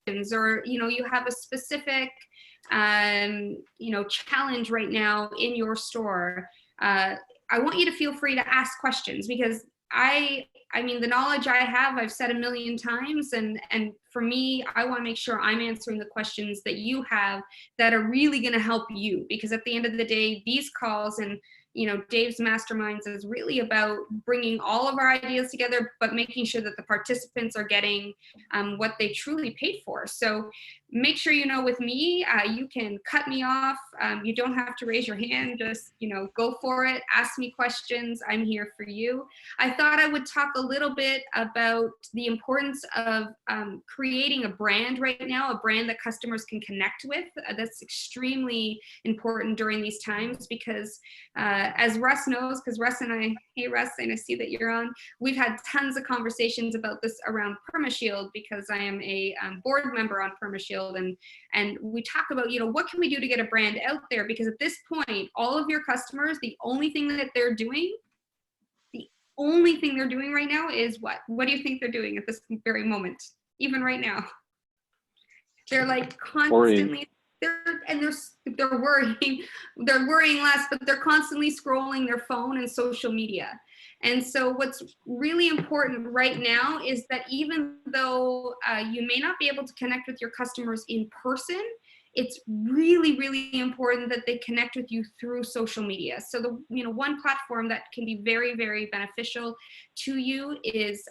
questions, or, you know, you have a specific, you know, challenge right now in your store, I want you to feel free to ask questions, because I mean, the knowledge I have, I've said a million times, and for me, I want to make sure I'm answering the questions that you have that are really going to help you, because at the end of the day, these calls and, you know, Dave's Masterminds is really about bringing all of our ideas together, but making sure that the participants are getting what they truly paid for. So make sure, you know, with me, you can cut me off. You don't have to raise your hand. Just, you know, go for it. Ask me questions. I'm here for you. I thought I would talk a little bit about the importance of creating a brand right now, a brand that customers can connect with. That's extremely important during these times, because as Russ knows, because Russ and I, hey Russ, and I see that you're on, we've had tons of conversations about this around PermaShield, because I am a board member on PermaShield, and we talk about, you know, what can we do to get a brand out there? Because at this point, all of your customers, the only thing that they're doing, right now is what? What do you think they're doing at this very moment? Even right now, they're like constantly, they're worrying less, but they're constantly scrolling their phone and social media. And so what's really important right now is that even though you may not be able to connect with your customers in person, it's really, really important that they connect with you through social media. So the, you know, one platform that can be very, very beneficial to you is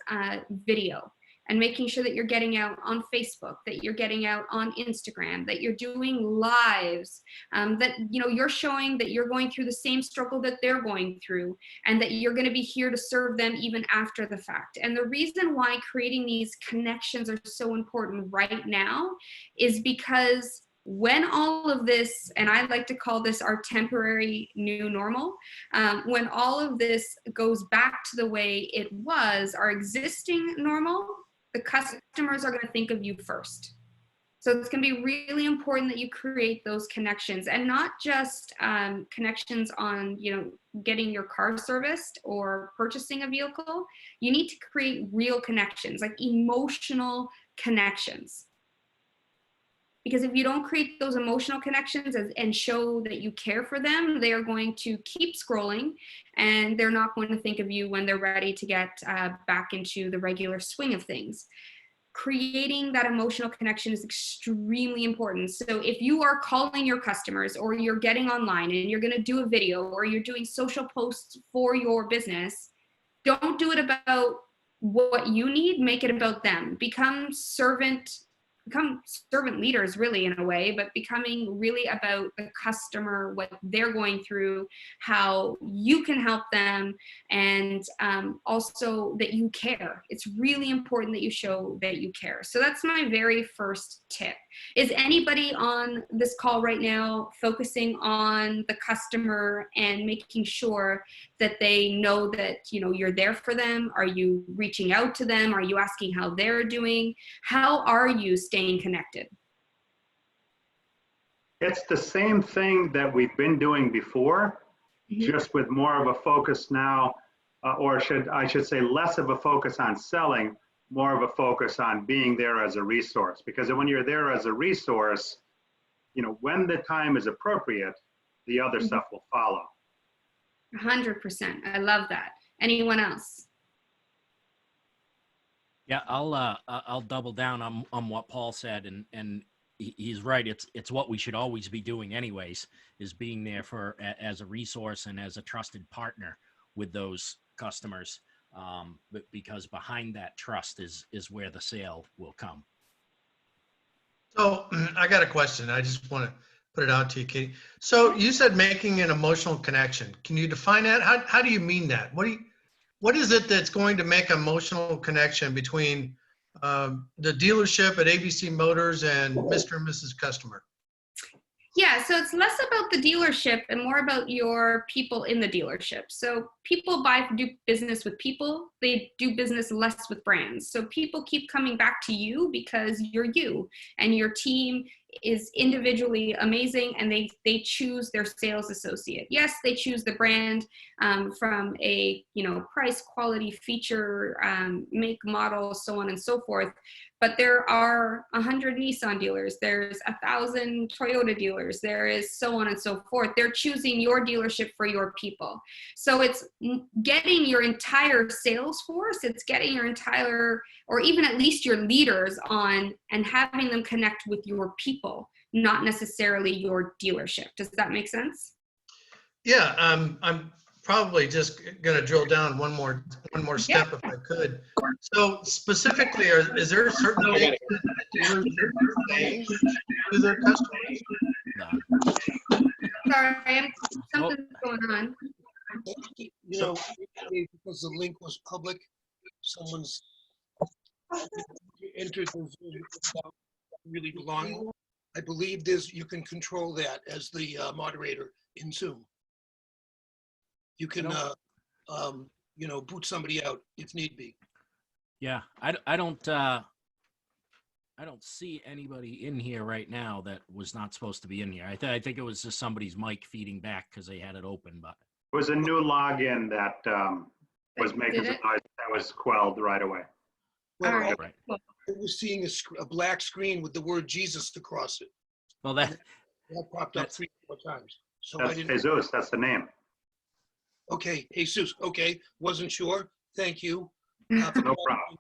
video. And making sure that you're getting out on Facebook, that you're getting out on Instagram, that you're doing lives, that, you know, you're showing that you're going through the same struggle that they're going through, and that you're going to be here to serve them even after the fact. And the reason why creating these connections are so important right now is because when all of this, and I like to call this our temporary new normal, when all of this goes back to the way it was, our existing normal, the customers are going to think of you first. So it's going to be really important that you create those connections, and not just connections on, you know, getting your car serviced or purchasing a vehicle. You need to create real connections, like emotional connections. Because if you don't create those emotional connections and show that you care for them, they are going to keep scrolling, and they're not going to think of you when they're ready to get back into the regular swing of things. Creating that emotional connection is extremely important. So if you are calling your customers, or you're getting online and you're going to do a video, or you're doing social posts for your business, don't do it about what you need, make it about them. Become servant leaders, really, in a way, but becoming really about the customer, what they're going through, how you can help them, and also that you care. It's really important that you show that you care. So that's my very first tip. Is anybody on this call right now focusing on the customer and making sure that they know that, you know, you're there for them? Are you reaching out to them? Are you asking how they're doing? How are you staying connected? It's the same thing that we've been doing before, just with more of a focus now, or I should say less of a focus on selling, more of a focus on being there as a resource. Because when you're there as a resource, you know, when the time is appropriate, the other stuff will follow. 100%. I love that. Anyone else? Yeah, I'll double down on what Paul said, and he's right. It's what we should always be doing anyways, is being there for as a resource and as a trusted partner with those customers, but because behind that trust is where the sale will come. So I got a question. I just want to put it out to you, Katie. So you said making an emotional connection. Can you define that? How do you mean that? What is it that's going to make an emotional connection between the dealership at ABC Motors and Mr. and Mrs. Customer? Yeah, so it's less about the dealership and more about your people in the dealership. So people do business with people. They do business less with brands. So people keep coming back to you because you're you, and your team is individually amazing, and they choose their sales associate. Yes, they choose the brand from a, you know, price, quality, feature, make, model, so on and so forth. But there are 100 Nissan dealers, there's 1,000 Toyota dealers, there is so on and so forth. They're choosing your dealership for your people. So it's getting your entire sales force, it's getting your entire, or even at least your leaders on, and having them connect with your people, not necessarily your dealership. Does that make sense? Yeah, I'm probably just going to drill down one more step if I could. So specifically, is there certain things that dealers are saying to their customers? Sorry, something's going on. You know, because the link was public, someone's entered the Zoom without really belonging. I believe you can control that as the moderator in Zoom. You can, you know, boot somebody out if need be. Yeah, I don't see anybody in here right now that was not supposed to be in here. I think it was just somebody's mic feeding back because they had it open, but. It was a new login that was making some noise that was quelled right away. Well, All right. Right. I was seeing a black screen with the word Jesus across it. Well, that popped up 3 or 4 times. So I That's didn't. Jesus, that's the name. Okay, Jesus. Okay, wasn't sure. Thank you. No problem.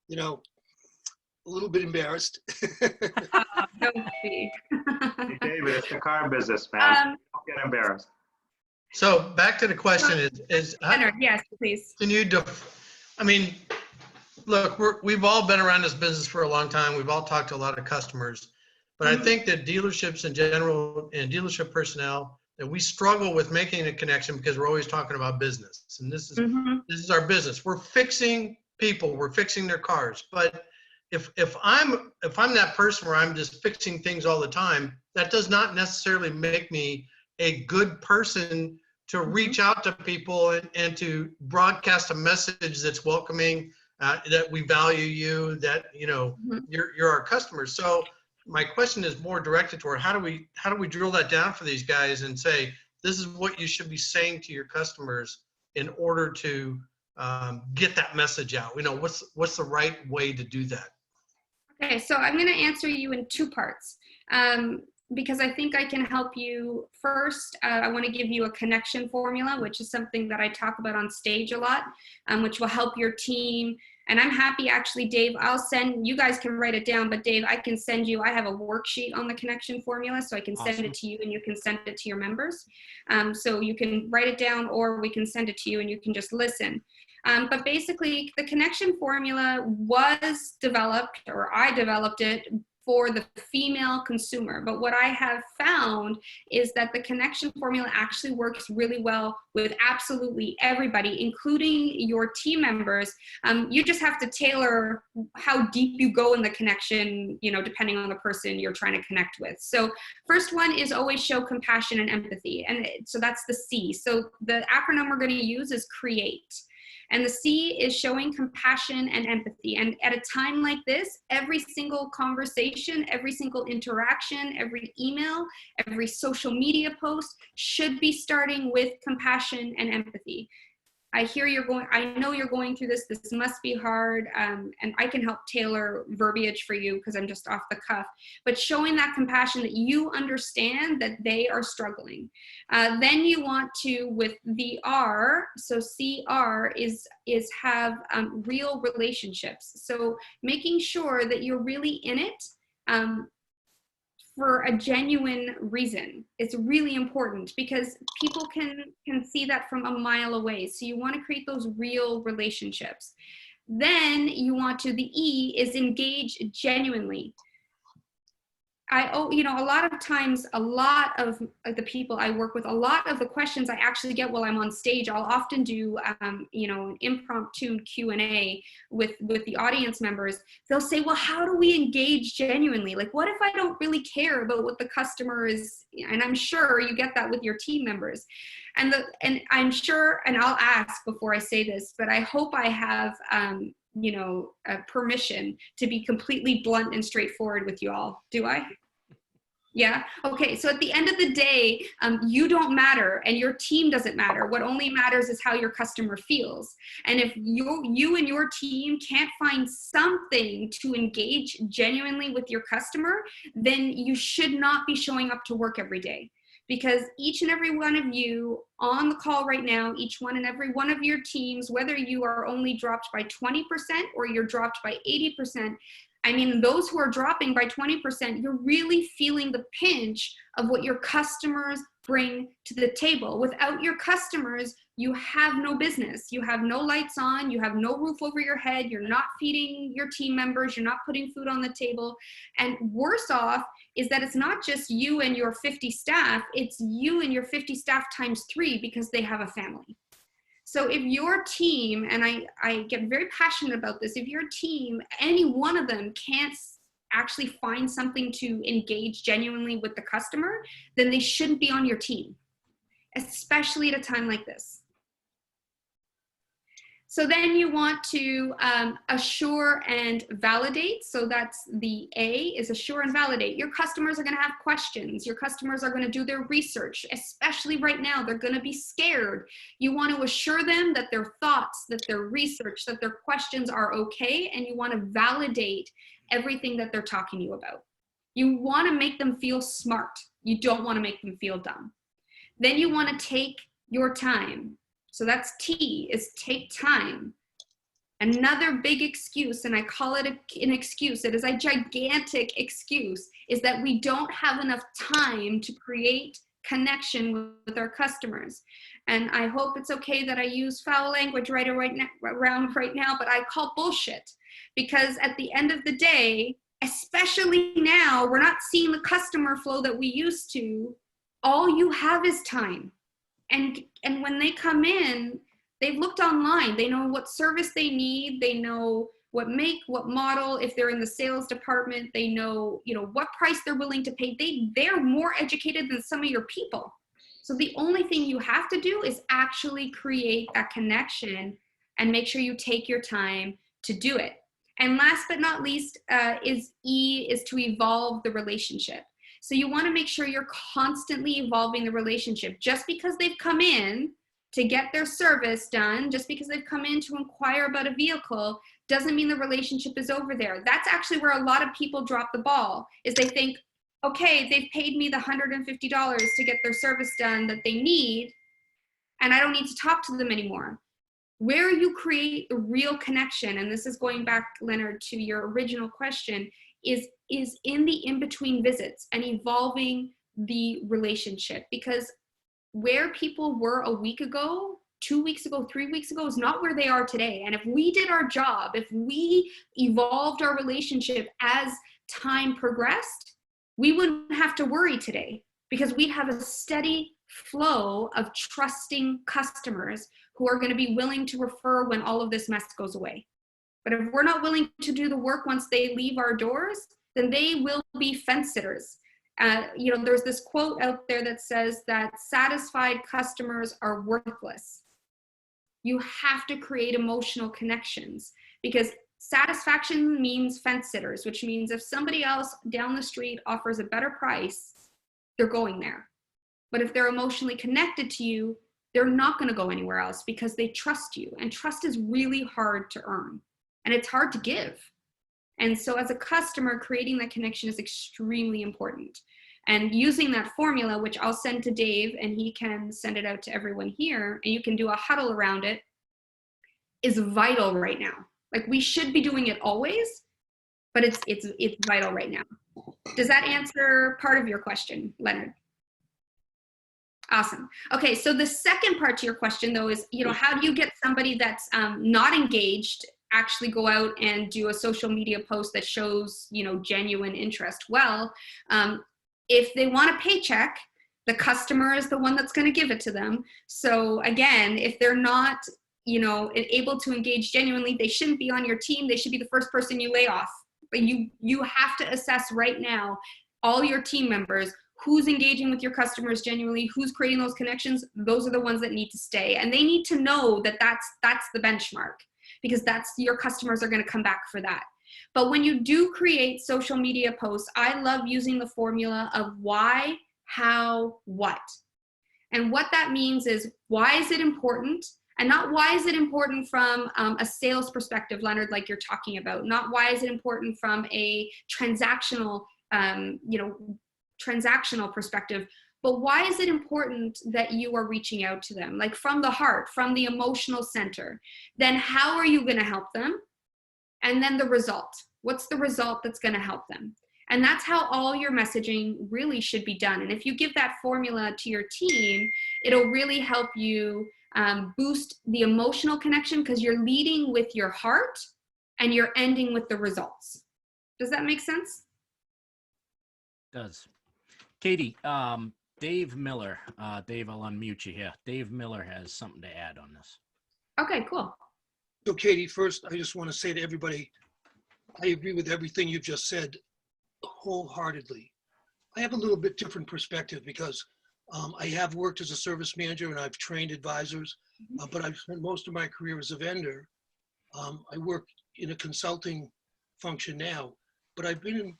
You know, a little bit embarrassed. Don't be. Hey, David, it's the car business, man. Don't get embarrassed. So back to the question is Leonard, yes, please. can you, I mean, look, we've all been around this business for a long time. We've all talked to a lot of customers, but I think that dealerships in general and dealership personnel, that we struggle with making a connection because we're always talking about business. And this is our business. We're fixing people, we're fixing their cars. But if I'm that person where I'm just fixing things all the time, that does not necessarily make me a good person to reach out to people and to broadcast a message that's welcoming, that we value you, that, you know, you're our customers. So my question is more directed toward how do we drill that down for these guys and say, this is what you should be saying to your customers in order to get that message out. You know, what's the right way to do that? Okay, so I'm going to answer you in 2 parts. Because I think I can help you. First, I want to give you a connection formula, which is something that I talk about on stage a lot, which will help your team. And I'm happy, actually, Dave, I'll send, you guys can write it down, but Dave, I can send you, I have a worksheet on the connection formula, so I can send it to you and you can send it to your members. So you can write it down, or we can send it to you and you can just listen. But basically, the connection formula was developed, or I developed it, for the female consumer. But what I have found is that the connection formula actually works really well with absolutely everybody, including your team members. You just have to tailor how deep you go in the connection, you know, depending on the person you're trying to connect with. So first one is always show compassion and empathy. And so that's the C. So the acronym we're going to use is CREATE. And the C is showing compassion and empathy. And at a time like this, every single conversation, every single interaction, every email, every social media post should be starting with compassion and empathy. I know you're going through this. This must be hard. And I can help tailor verbiage for you because I'm just off the cuff. But showing that compassion, that you understand that they are struggling. Then you want to, with the R, so CR is have real relationships. So making sure that you're really in it. For a genuine reason. It's really important because people can see that from a mile away. So you want to create those real relationships. Then you want to, the E is engage genuinely. You know, a lot of times, a lot of the people I work with, a lot of the questions I actually get while I'm on stage, I'll often do, you know, an impromptu Q&A with the audience members. They'll say, well, how do we engage genuinely? Like, what if I don't really care about what the customer is? And I'm sure you get that with your team members. And I'm sure, and I'll ask before I say this, but I hope I have, you know, permission to be completely blunt and straightforward with you all. Do I? Yeah. Okay. So at the end of the day, you don't matter and your team doesn't matter. What only matters is how your customer feels. And if you and your team can't find something to engage genuinely with your customer, then you should not be showing up to work every day. Because each and every one of you on the call right now, each one and every one of your teams, whether you are only dropped by 20% or you're dropped by 80%, I mean, those who are dropping by 20%, you're really feeling the pinch of what your customers bring to the table. Without your customers, you have no business. You have no lights on, you have no roof over your head, you're not feeding your team members, you're not putting food on the table. And worse off is that it's not just you and your 50 staff, it's you and your 50 staff times 3 because they have a family. So if your team, and I get very passionate about this, if your team, any one of them can't actually find something to engage genuinely with the customer, then they shouldn't be on your team, especially at a time like this. So then you want to assure and validate. So that's the A is assure and validate. Your customers are going to have questions. Your customers are going to do their research, especially right now. They're going to be scared. You want to assure them that their thoughts, that their research, that their questions are okay. And you want to validate everything that they're talking to you about. You want to make them feel smart. You don't want to make them feel dumb. Then you want to take your time. So that's T, is take time. Another big excuse, and I call it an excuse, it is a gigantic excuse, is that we don't have enough time to create connection with our customers. And I hope it's okay that I use foul language around right now, but I call bullshit. Because at the end of the day, especially now, we're not seeing the customer flow that we used to. All you have is time. And when they come in, they've looked online. They know what service they need. They know what make, what model. If they're in the sales department, they know, what price they're willing to pay. They're more educated than some of your people. So the only thing you have to do is actually create that connection and make sure you take your time to do it. And last but not least, is to evolve the relationship. So you want to make sure you're constantly evolving the relationship. Just because they've come in to get their service done, just because they've come in to inquire about a vehicle, doesn't mean the relationship is over there. That's actually where a lot of people drop the ball, is they think, okay, they've paid me the $150 to get their service done that they need, and I don't need to talk to them anymore. Where you create the real connection, and this is going back, Leonard, to your original question, is in the in-between visits and evolving the relationship. Because where people were a week ago, 2 weeks ago, 3 weeks ago, is not where they are today. And if we did our job, if we evolved our relationship as time progressed, we wouldn't have to worry today, because we'd have a steady flow of trusting customers who are going to be willing to refer when all of this mess goes away. But if we're not willing to do the work once they leave our doors, then they will be fence sitters. There's this quote out there that says that satisfied customers are worthless. You have to create emotional connections, because satisfaction means fence sitters, which means if somebody else down the street offers a better price, they're going there. But if they're emotionally connected to you, they're not going to go anywhere else, because they trust you. And trust is really hard to earn. And it's hard to give. And so as a customer, creating that connection is extremely important. And using that formula, which I'll send to Dave, and he can send it out to everyone here, and you can do a huddle around it, is vital right now. Like, we should be doing it always, but it's vital right now. Does that answer part of your question, Leonard? Awesome. Okay, so the second part to your question, though, is, how do you get somebody that's not engaged actually go out and do a social media post that shows, genuine interest? Well, if they want a paycheck, the customer is the one that's going to give it to them. So again, if they're not, able to engage genuinely, they shouldn't be on your team. They should be the first person you lay off. But you have to assess right now, all your team members, who's engaging with your customers genuinely, who's creating those connections. Those are the ones that need to stay. And they need to know that that's the benchmark, because your customers are going to come back for that. But when you do create social media posts, I love using the formula of why, how, what. And what that means is, why is it important? And not why is it important from a sales perspective, Leonard, like you're talking about. Not why is it important from a transactional, transactional perspective, but why is it important that you are reaching out to them? Like from the heart, from the emotional center. Then how are you going to help them? And then the result. What's the result that's going to help them? And that's how all your messaging really should be done. And if you give that formula to your team, it'll really help you boost the emotional connection, because you're leading with your heart and you're ending with the results. Does that make sense? It does. Katie, Dave Miller, Dave, I'll unmute you here. Dave Miller has something to add on this. Okay, cool. So Katie, first, I just want to say to everybody, I agree with everything you've just said wholeheartedly. I have a little bit different perspective because I have worked as a service manager and I've trained advisors, but I've spent most of my career as a vendor. I work in a consulting function now, but I've been in,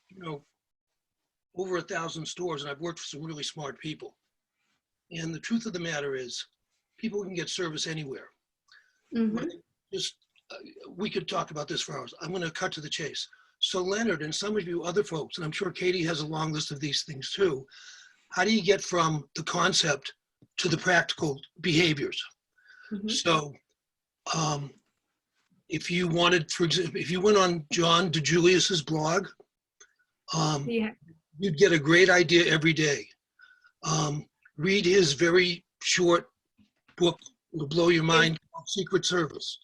over 1,000 stores, and I've worked for some really smart people. And the truth of the matter is, people can get service anywhere. Mm-hmm. We could talk about this for hours. I'm going to cut to the chase. So Leonard and some of you other folks, and I'm sure Katie has a long list of these things too, how do you get from the concept to the practical behaviors? Mm-hmm. So if you wanted, for example, if you went on John DeJulius's blog, you'd get a great idea every day. Read his very short book, it'll blow your mind, called Secret Service.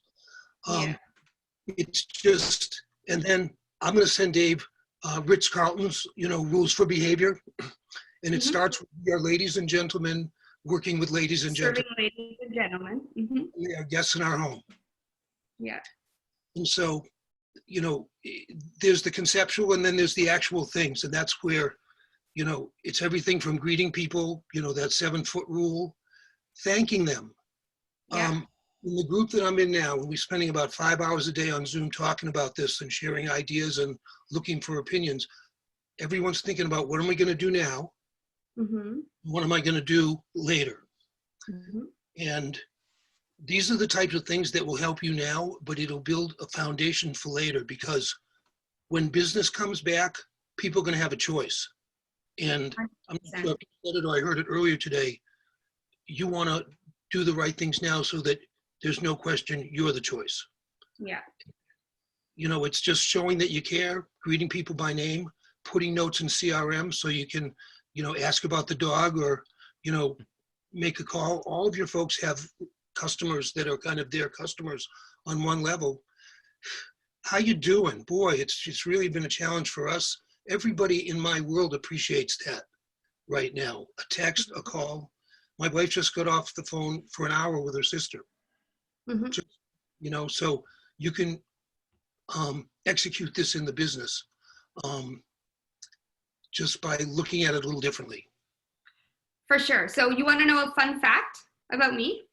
It's just, and then I'm going to send Dave Ritz-Carlton's, Rules for Behavior. And it starts with your ladies and gentlemen working with ladies and gentlemen. Serving ladies and gentlemen. Mm-hmm. We are guests in our home. Yeah. And so, there's the conceptual and then there's the actual things. And that's where, it's everything from greeting people, that 7-foot rule, thanking them. Yeah. In the group that I'm in now, we're spending about 5 hours a day on Zoom talking about this and sharing ideas and looking for opinions. Everyone's thinking about, what am I going to do now? Mm-hmm. What am I going to do later? Mm-hmm. And these are the types of things that will help you now, but it'll build a foundation for later, because when business comes back, people are going to have a choice. And I'm not sure if you said it or I heard it earlier today, you want to do the right things now so that there's no question you're the choice. Yeah. It's just showing that you care, greeting people by name, putting notes in CRM so you can, ask about the dog or, make a call. All of your folks have customers that are kind of their customers on one level. How you doing? Boy, it's really been a challenge for us. Everybody in my world appreciates that right now. A text, a call. My wife just got off the phone for an hour with her sister. Mm-hmm. So you can execute this in the business just by looking at it a little differently. For sure. So you want to know a fun fact about me?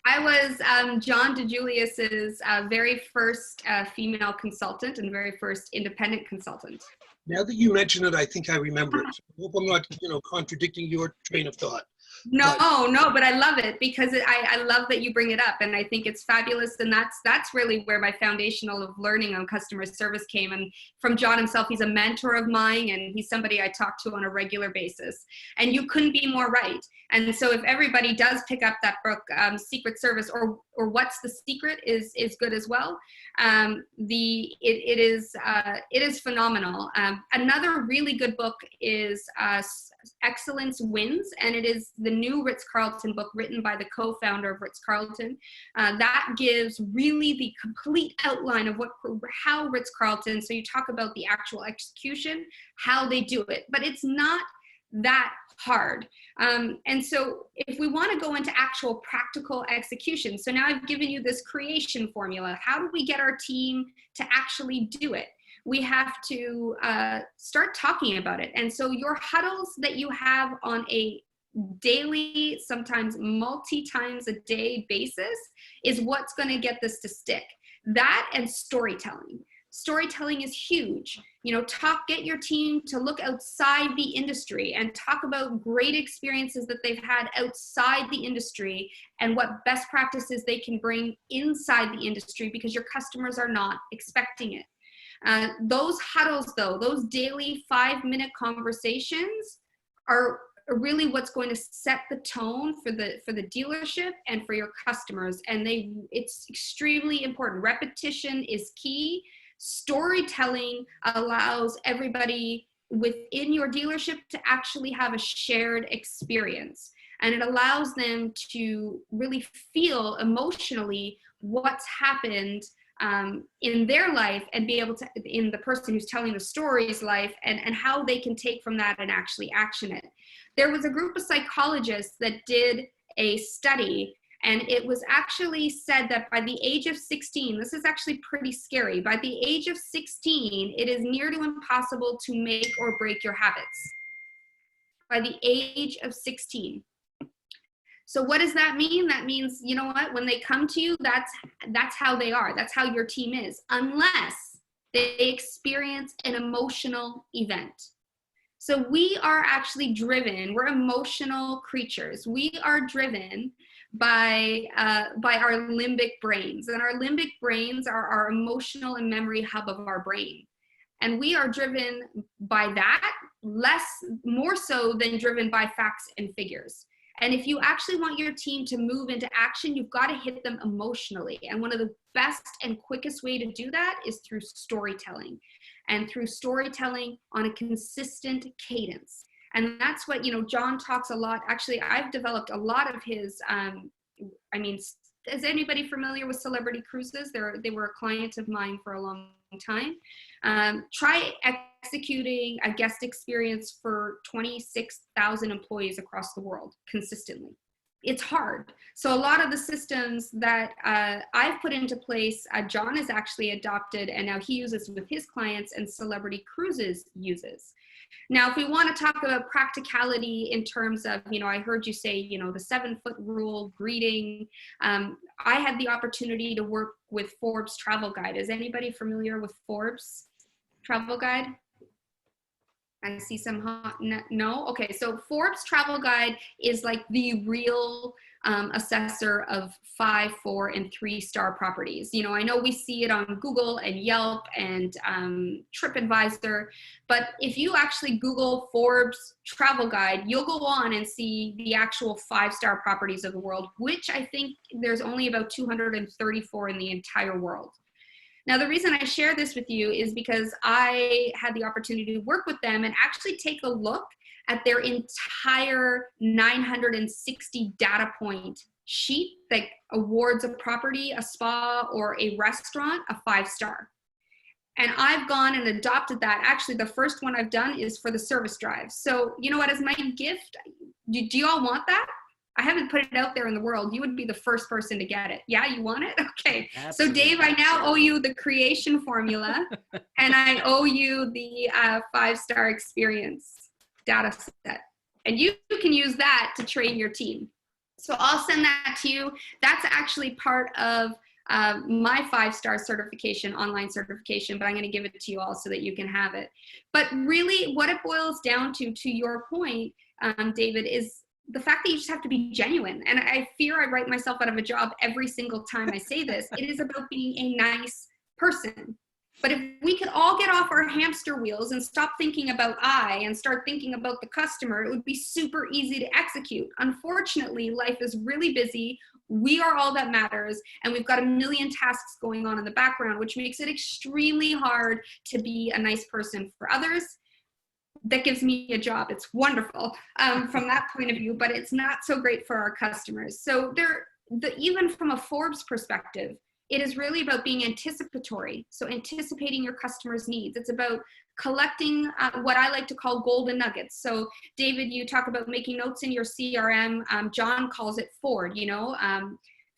I was John DeJulius's very first female consultant and very first independent consultant. Now that you mention it, I think I remember it. I hope I'm not, contradicting your train of thought. No, but I love it because I love that you bring it up, and I think it's fabulous. And that's really where my foundational of learning on customer service came. And from John himself, he's a mentor of mine, and he's somebody I talk to on a regular basis. And you couldn't be more right. And so if everybody does pick up that book, Secret Service, or What's the Secret is good as well. It is phenomenal. Another really good book is Excellence Wins, and it is the new Ritz-Carlton book written by the co-founder of Ritz-Carlton. That gives really the complete outline of how Ritz-Carlton, so you talk about the actual execution, how they do it, but it's not that hard. And so if we want to go into actual practical execution, so now I've given you this creation formula. How do we get our team to actually do it? We have to start talking about it. And so your huddles that you have on a daily, sometimes multi-times a day basis is what's going to get this to stick. That and storytelling. storytelling is huge. You know, get your team to look outside the industry and talk about great experiences that they've had outside the industry and what best practices they can bring inside the industry, because your customers are not expecting it. Those huddles, though, those daily 5-minute conversations are really what's going to set the tone for the dealership and for your customers. And it's extremely important. Repetition is key. Storytelling allows everybody within your dealership to actually have a shared experience. And it allows them to really feel emotionally what's happened in their life, and be able to, in the person who's telling the story's life, and how they can take from that and actually action it. There was a group of psychologists that did a study, and it was actually said that by the age of 16, this is actually pretty scary, by the age of 16, it is near to impossible to make or break your habits. By the age of 16. So what does that mean? That means, you know what, when they come to you, that's how they are. That's how your team is, unless they experience an emotional event. So we are actually driven, we're emotional creatures. We are driven by our limbic brains. And our limbic brains are our emotional and memory hub of our brain. And we are driven by that, more so than driven by facts and figures. And if you actually want your team to move into action, you've got to hit them emotionally. And one of the best and quickest way to do that is through storytelling, and through storytelling on a consistent cadence. And that's what, you know, John talks a lot. Actually, I've developed a lot of his, is anybody familiar with Celebrity Cruises? They were a client of mine for a long time. Try executing a guest experience for 26,000 employees across the world consistently. It's hard. So a lot of the systems that I've put into place, John has actually adopted, and now he uses with his clients, and Celebrity Cruises uses. Now, if we want to talk about practicality in terms of, you know, I heard you say, you know, the 7-foot rule, greeting. I had the opportunity to work with Forbes Travel Guide. Is anybody familiar with Forbes Travel Guide? I see some no? Okay, so Forbes Travel Guide is like the real assessor of 5, 4, and 3-star properties. You know, I know we see it on Google and Yelp and TripAdvisor, but if you actually Google Forbes Travel Guide, you'll go on and see the actual 5-star properties of the world, which I think there's only about 234 in the entire world. Now, the reason I share this with you is because I had the opportunity to work with them and actually take a look at their entire 960 data point sheet that awards a property, a spa, or a restaurant a 5-star. And I've gone and adopted that. Actually, the first one I've done is for the service drive. So, you know what, as my gift, do you all want that? I haven't put it out there in the world. You would be the first person to get it. Yeah, you want it? Okay. Absolutely. So Dave, I now owe you the creation formula, and I owe you the 5-star experience data set. And you can use that to train your team. So I'll send that to you. That's actually part of my 5-star certification, online certification, but I'm going to give it to you all so that you can have it. But really what it boils down to your point, David, is the fact that you just have to be genuine. And I fear I write myself out of a job every single time I say this. It is about being a nice person. But if we could all get off our hamster wheels and stop thinking about I and start thinking about the customer, it would be super easy to execute. Unfortunately, life is really busy. We are all that matters. And we've got a million tasks going on in the background, which makes it extremely hard to be a nice person for others. That gives me a job. It's wonderful from that point of view, but it's not so great for our customers. So even from a Forbes perspective, it is really about being anticipatory. So anticipating your customers' needs. It's about collecting what I like to call golden nuggets. So David, you talk about making notes in your CRM. John calls it Ford, you know,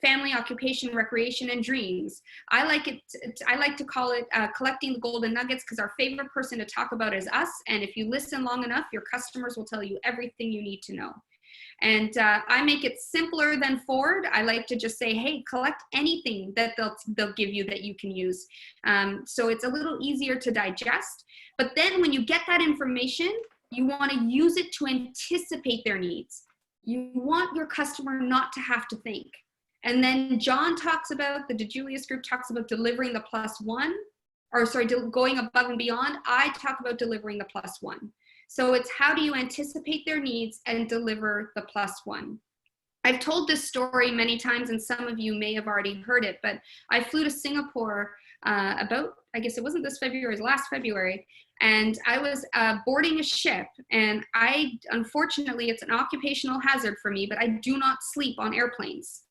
family, occupation, recreation, and dreams. I like to call it collecting the golden nuggets, because our favorite person to talk about is us. And if you listen long enough, your customers will tell you everything you need to know. And I make it simpler than Ford. I like to just say, hey, collect anything that they'll give you that you can use. So it's a little easier to digest. But then when you get that information, you want to use it to anticipate their needs. You want your customer not to have to think. And then John talks about, the DeJulius group talks about delivering the +1, or sorry, going above and beyond. I talk about delivering the +1. So it's how do you anticipate their needs and deliver the +1. I've told this story many times, and some of you may have already heard it, but I flew to Singapore about, I guess it wasn't this February, it was last February, and I was boarding a ship, and unfortunately, it's an occupational hazard for me, but I do not sleep on airplanes.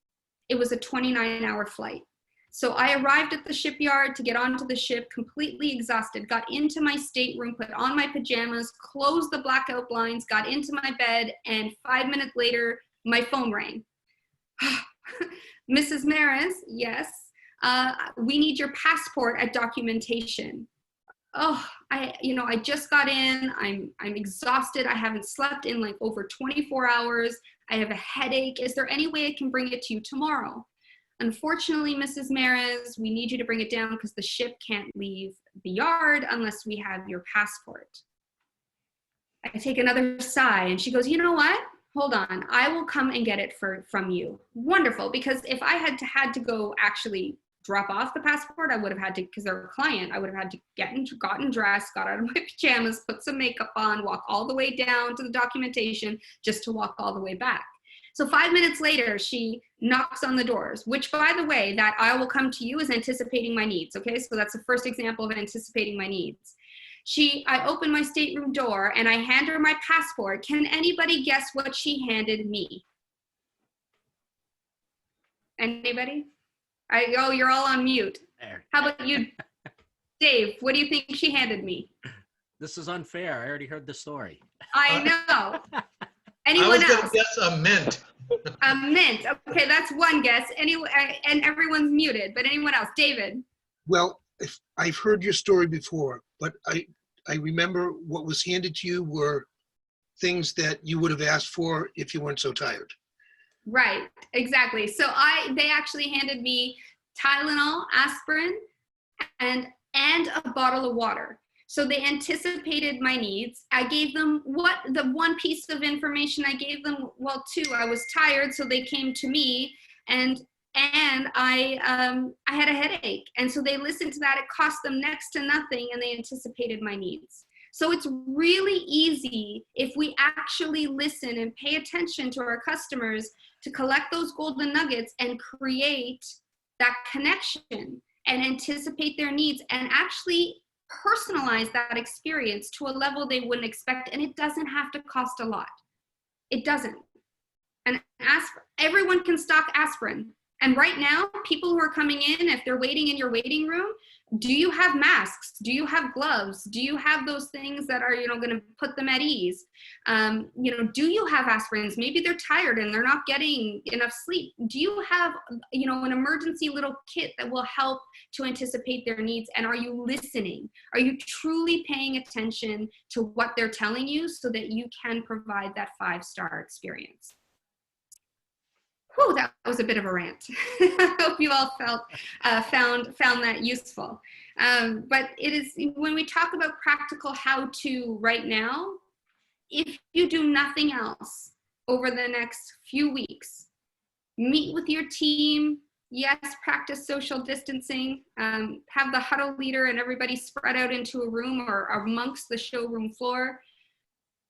It was a 29-hour flight. So I arrived at the shipyard to get onto the ship, completely exhausted, got into my stateroom, put on my pajamas, closed the blackout blinds, got into my bed, and 5 minutes later, my phone rang. Mrs. Maris, yes, we need your passport at documentation. Oh, I just got in, I'm exhausted, I haven't slept in like over 24 hours, I have a headache, is there any way I can bring it to you tomorrow? Unfortunately, Mrs. Maris, we need you to bring it down because the ship can't leave the yard unless we have your passport. I take another sigh, and she goes, you know what? Hold on, I will come and get it from you. Wonderful, because if I had to go actually drop off the passport, I would have had to, because they're a client, I would have had to gotten dressed, got out of my pajamas, put some makeup on, walk all the way down to the documentation just to walk all the way back. So 5 minutes later, she knocks on the doors, which, by the way, that I will come to you is anticipating my needs, okay? So that's the first example of anticipating my needs. I open my stateroom door and I hand her my passport. Can anybody guess what she handed me? Anybody? Oh, you're all on mute. There. How about you, Dave? What do you think she handed me? This is unfair. I already heard the story. I know. I Anyone was going else? to guess a mint. A mint. Okay, that's one guess. Anyway, and everyone's muted. But anyone else? David. Well, I've heard your story before, but I remember what was handed to you were things that you would have asked for if you weren't so tired. Right, exactly. So they actually handed me Tylenol, aspirin, and a bottle of water. So they anticipated my needs. I gave them the one piece of information I gave them, well, two, I was tired, so they came to me, and I had a headache. And so they listened to that. It cost them next to nothing, and they anticipated my needs. So it's really easy if we actually listen and pay attention to our customers to collect those golden nuggets and create that connection and anticipate their needs and actually personalize that experience to a level they wouldn't expect. And it doesn't have to cost a lot. It doesn't. And everyone can stock aspirin. And right now, people who are coming in, if they're waiting in your waiting room, do you have masks? Do you have gloves? Do you have those things that are, going to put them at ease? Do you have aspirins? Maybe they're tired and they're not getting enough sleep. Do you have, an emergency little kit that will help to anticipate their needs? And are you listening? Are you truly paying attention to what they're telling you so that you can provide that 5-star experience? Whew, that was a bit of a rant. I hope you all found that useful. But it is, when we talk about practical how-to right now, if you do nothing else over the next few weeks, meet with your team. Yes, practice social distancing. Have the huddle leader and everybody spread out into a room or amongst the showroom floor.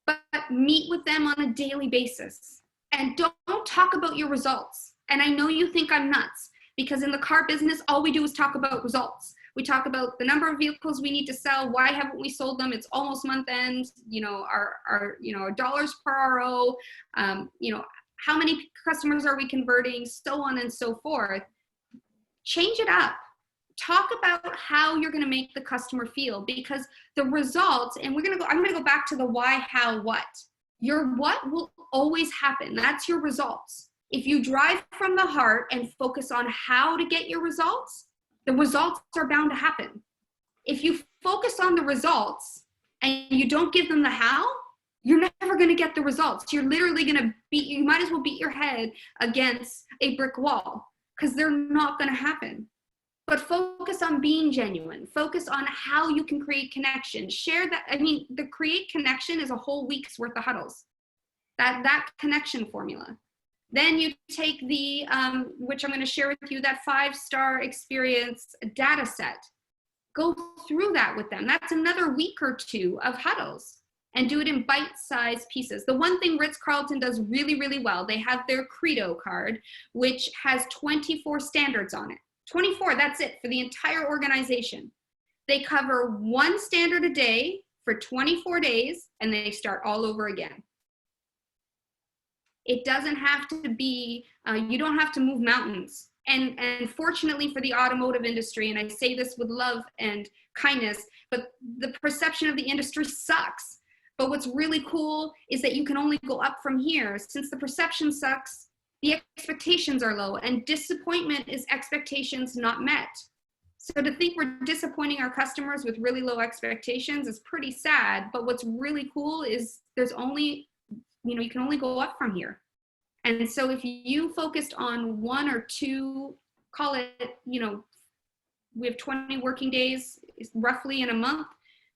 But meet with them on a daily basis. And don't talk about your results. And I know you think I'm nuts, because in the car business, all we do is talk about results. We talk about the number of vehicles we need to sell. Why haven't we sold them? It's almost month end. Our dollars per RO. How many customers are we converting? So on and so forth. Change it up. Talk about how you're going to make the customer feel, because the results. And I'm going to go back to the why, how, what. Your what will always happen. That's your results. If you drive from the heart and focus on how to get your results, the results are bound to happen. If you focus on the results and you don't give them the how, you're never going to get the results. You're literally going to you might as well beat your head against a brick wall, because they're not going to happen. But focus on being genuine. Focus on how you can create connection. Share that. I mean, the create connection is a whole week's worth of huddles. That connection formula. Then you take the, which I'm going to share with you, that 5-star experience data set. Go through that with them. That's another week or 2 of huddles, and do it in bite-sized pieces. The one thing Ritz-Carlton does really, really well, they have their Credo card, which has 24 standards on it. 24, that's it for the entire organization. They cover 1 standard a day for 24 days, and they start all over again. It doesn't have to be, you don't have to move mountains. And fortunately for the automotive industry, and I say this with love and kindness, but the perception of the industry sucks. But what's really cool is that you can only go up from here. Since the perception sucks, the expectations are low, and disappointment is expectations not met. So to think we're disappointing our customers with really low expectations is pretty sad. But what's really cool is there's only, you can only go up from here. And so if you focused on 1 or 2, call it, we have 20 working days roughly in a month,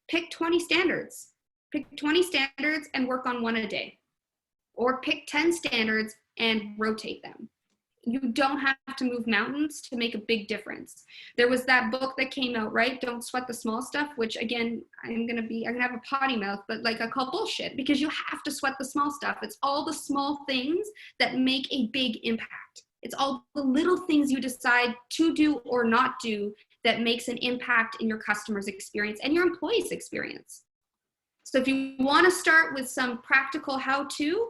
pick 20 standards. Pick 20 standards and work on 1 a day. Or pick 10 standards and rotate them. You don't have to move mountains to make a big difference. There was that book that came out, right? Don't Sweat the Small Stuff, which again, I'm gonna have a potty mouth, but like I call bullshit, because you have to sweat the small stuff. It's all the small things that make a big impact. It's all the little things you decide to do or not do that makes an impact in your customer's experience and your employees' experience. So if you want to start with some practical how-to,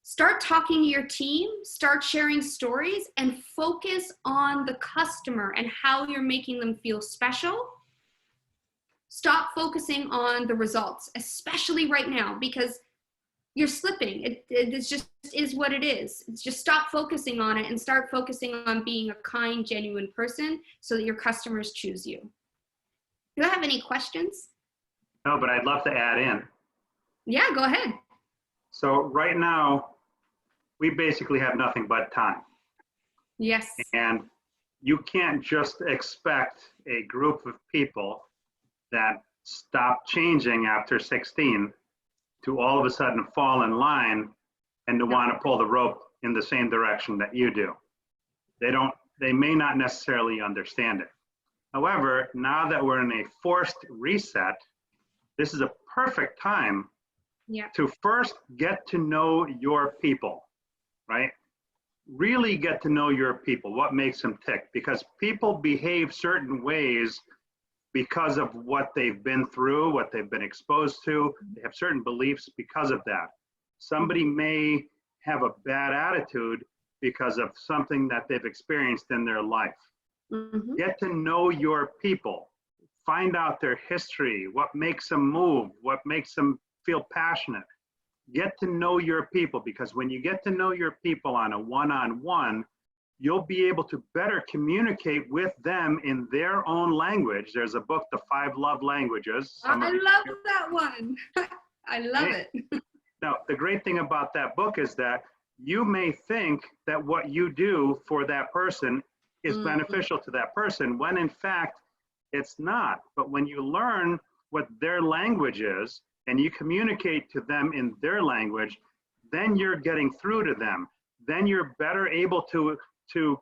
start talking to your team, start sharing stories, and focus on the customer and how you're making them feel special. Stop focusing on the results, especially right now, because you're slipping. It just is what it is. It's just stop focusing on it and start focusing on being a kind, genuine person so that your customers choose you. Do I have any questions? No, but I'd love to add in. Yeah, go ahead. So right now, we basically have nothing but time. Yes. And you can't just expect a group of people that stop changing after 16 to all of a sudden fall in line and to want to pull the rope in the same direction that you do. They may not necessarily understand it. However, now that we're in a forced reset, this is a perfect time to first get to know your people, right? Really get to know your people, what makes them tick, because people behave certain ways because of what they've been through, what they've been exposed to. They have certain beliefs because of that. Somebody may have a bad attitude because of something that they've experienced in their life. Mm-hmm. Get to know your people. Find out their history, what makes them move, what makes them feel passionate. Get to know your people, because when you get to know your people on a one-on-one, you'll be able to better communicate with them in their own language. There's a book, The 5 Love Languages. I love that one. I love it. Now, the great thing about that book is that you may think that what you do for that person is beneficial to that person, when in fact, it's not. But when you learn what their language is and you communicate to them in their language, then you're getting through to them. Then you're better able to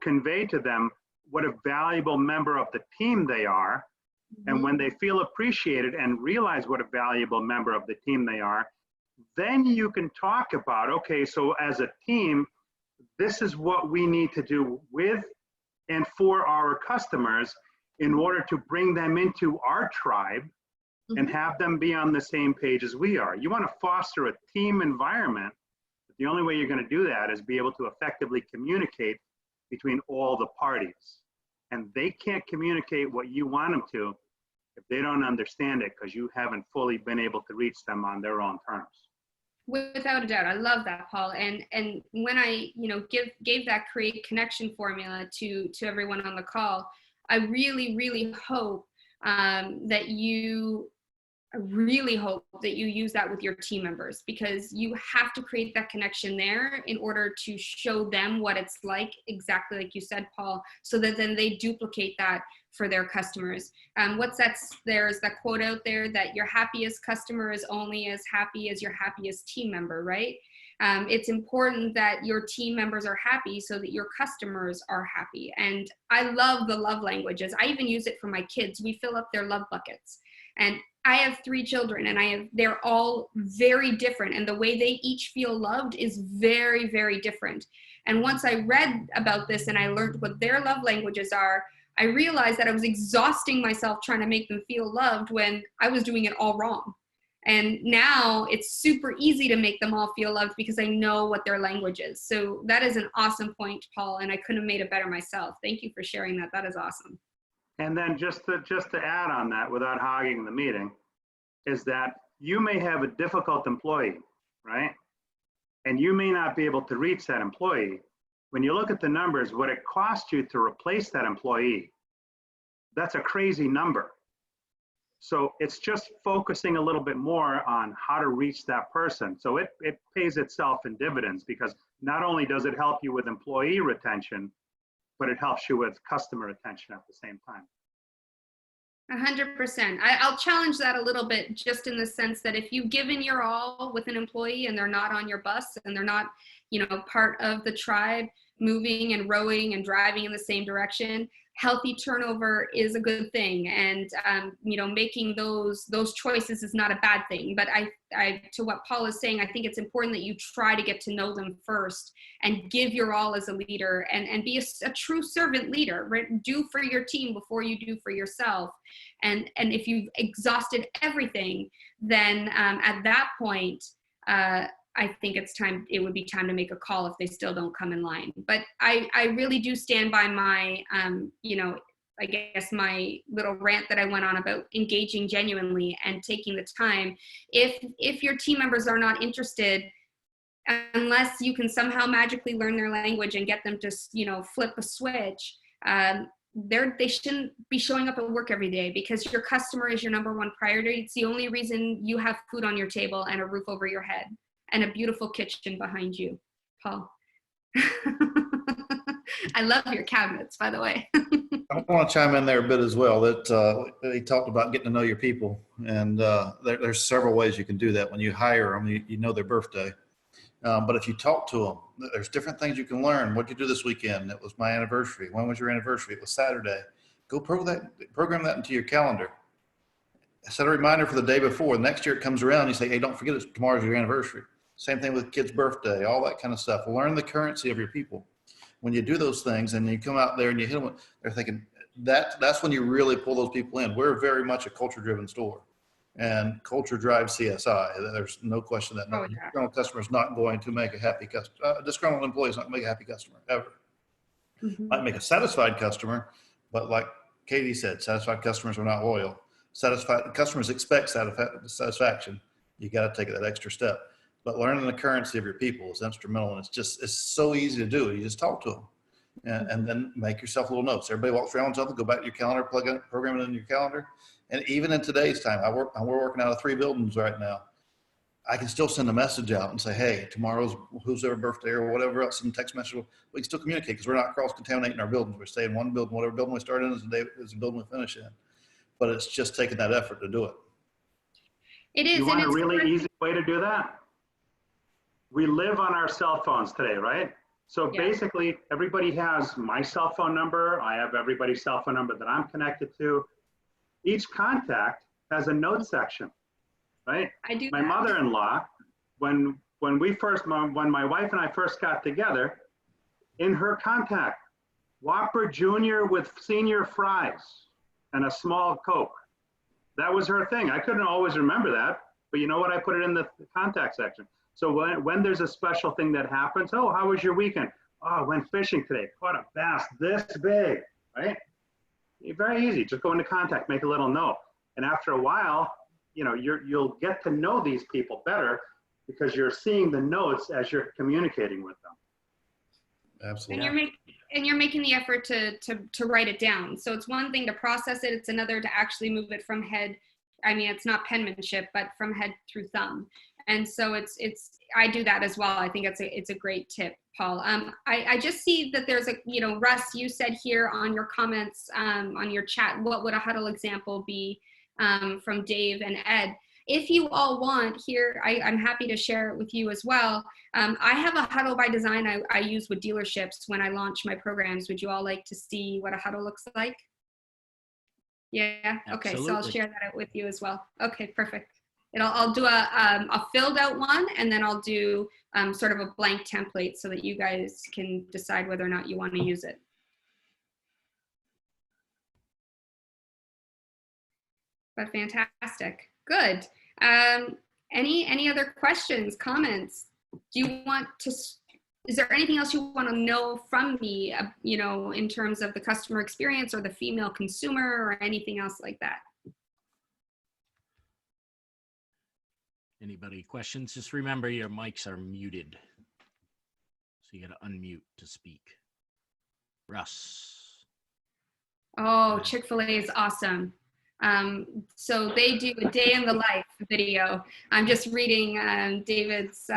convey to them what a valuable member of the team they are. Mm-hmm. And when they feel appreciated and realize what a valuable member of the team they are, then you can talk about, okay, so as a team, this is what we need to do with and for our customers in order to bring them into our tribe and have them be on the same page as we are. You want to foster a team environment. But the only way you're going to do that is be able to effectively communicate between all the parties. And they can't communicate what you want them to if they don't understand it, because you haven't fully been able to reach them on their own terms. Without a doubt. I love that, Paul. And when I gave that create connection formula to everyone on the call, I really, really hope that you I really hope that you use that with your team members, because you have to create that connection there in order to show them what it's like, exactly like you said, Paul, so that then they duplicate that for their customers. There's that quote out there that your happiest customer is only as happy as your happiest team member, right? It's important that your team members are happy so that your customers are happy. And I love the love languages. I even use it for my kids. We fill up their love buckets. And I have 3 children, and they're all very different. And the way they each feel loved is very, very different. And once I read about this and I learned what their love languages are, I realized that I was exhausting myself trying to make them feel loved when I was doing it all wrong. And now it's super easy to make them all feel loved because I know what their language is. So that is an awesome point, Paul, and I couldn't have made it better myself. Thank you for sharing that. That is awesome. And then just to add on that without hogging the meeting, is that you may have a difficult employee, right? And you may not be able to reach that employee. When you look at the numbers, what it costs you to replace that employee, that's a crazy number. So it's just focusing a little bit more on how to reach that person. So it pays itself in dividends, because not only does it help you with employee retention, but it helps you with customer retention at the same time. 100%. I'll challenge that a little bit, just in the sense that if you've given your all with an employee and they're not on your bus and they're not, part of the tribe, moving and rowing and driving in the same direction, healthy turnover is a good thing. And, making those choices is not a bad thing. But I, to what Paul is saying, I think it's important that you try to get to know them first and give your all as a leader, and be a true servant leader, right? Do for your team before you do for yourself. And if you've exhausted everything, then at that point, I think it would be time to make a call if they still don't come in line. But I really do stand by my, I guess my little rant that I went on about engaging genuinely and taking the time. If your team members are not interested, unless you can somehow magically learn their language and get them to, flip a switch, they shouldn't be showing up at work every day, because your customer is your number one priority. It's the only reason you have food on your table and a roof over your head and a beautiful kitchen behind you, Paul. I love your cabinets, by the way. I want to chime in there a bit as well. That he talked about getting to know your people, and there's several ways you can do that. When you hire them, you know their birthday. But if you talk to them, there's different things you can learn. What did you do this weekend? It was my anniversary. When was your anniversary? It was Saturday. Go program that into your calendar. Set a reminder for the day before. Next year it comes around, you say, hey, don't forget tomorrow's your anniversary. Same thing with kids' birthday, all that kind of stuff. Learn the currency of your people. When you do those things and you come out there and you hit them, they're thinking that's when you really pull those people in. We're very much a culture-driven store, and culture drives CSI. There's no question that no disgruntled customer is not going to make a happy customer. Disgruntled employee is not going to make a happy customer ever. Mm-hmm. Might make a satisfied customer, but like Katie said, satisfied customers are not loyal. Satisfied customers expect satisfaction. You got to take that extra step. But learning the currency of your people is instrumental, and it's so easy to do. You just talk to them, and then make yourself little notes. Everybody walks around with something, go back to your calendar, program it in your calendar. And even in today's time, we're working out of 3 buildings right now. I can still send a message out and say, hey, tomorrow's who's their birthday or whatever else, send a text message. We can still communicate because we're not cross-contaminating our buildings. We're staying in one building. Whatever building we start in is the building we finish in. But it's just taking that effort to do it. It is. You want a really easy way to do that? We live on our cell phones today, right? So basically, everybody has my cell phone number. I have everybody's cell phone number that I'm connected to. Each contact has a note section, right? I do. My mother-in-law, when my wife and I first got together, in her contact, Whopper Jr. with senior fries and a small Coke. That was her thing. I couldn't always remember that, but you know what? I put it in the contact section. So when there's a special thing that happens, oh, how was your weekend? Oh, I went fishing today. Caught a bass this big, right? Very easy. Just go into contact, make a little note. And after a while, you'll get to know these people better because you're seeing the notes as you're communicating with them. Absolutely. And you're making the effort to write it down. So it's one thing to process it. It's another to actually move it from head I mean, it's not penmanship, but from head through thumb. And so I do that as well. I think it's a great tip, Paul. I just see that there's Russ, you said here on your comments, on your chat, what would a huddle example be, from Dave and Ed. If you all want here, I'm happy to share it with you as well. I have a huddle by design I use with dealerships when I launch my programs. Would you all like to see what a huddle looks like? Yeah, okay, so I'll share that out with you as well. Okay, perfect. I'll do a filled out one, and then I'll do sort of a blank template so that you guys can decide whether or not you want to use it. But fantastic, good. Any other questions, comments? Do you want to, is there anything else you want to know from me, in terms of the customer experience or the female consumer or anything else like that? Anybody questions? Just remember your mics are muted. So you got to unmute to speak. Russ. Oh, Chick-fil-A is awesome. So they do a day in the life video. I'm just reading David's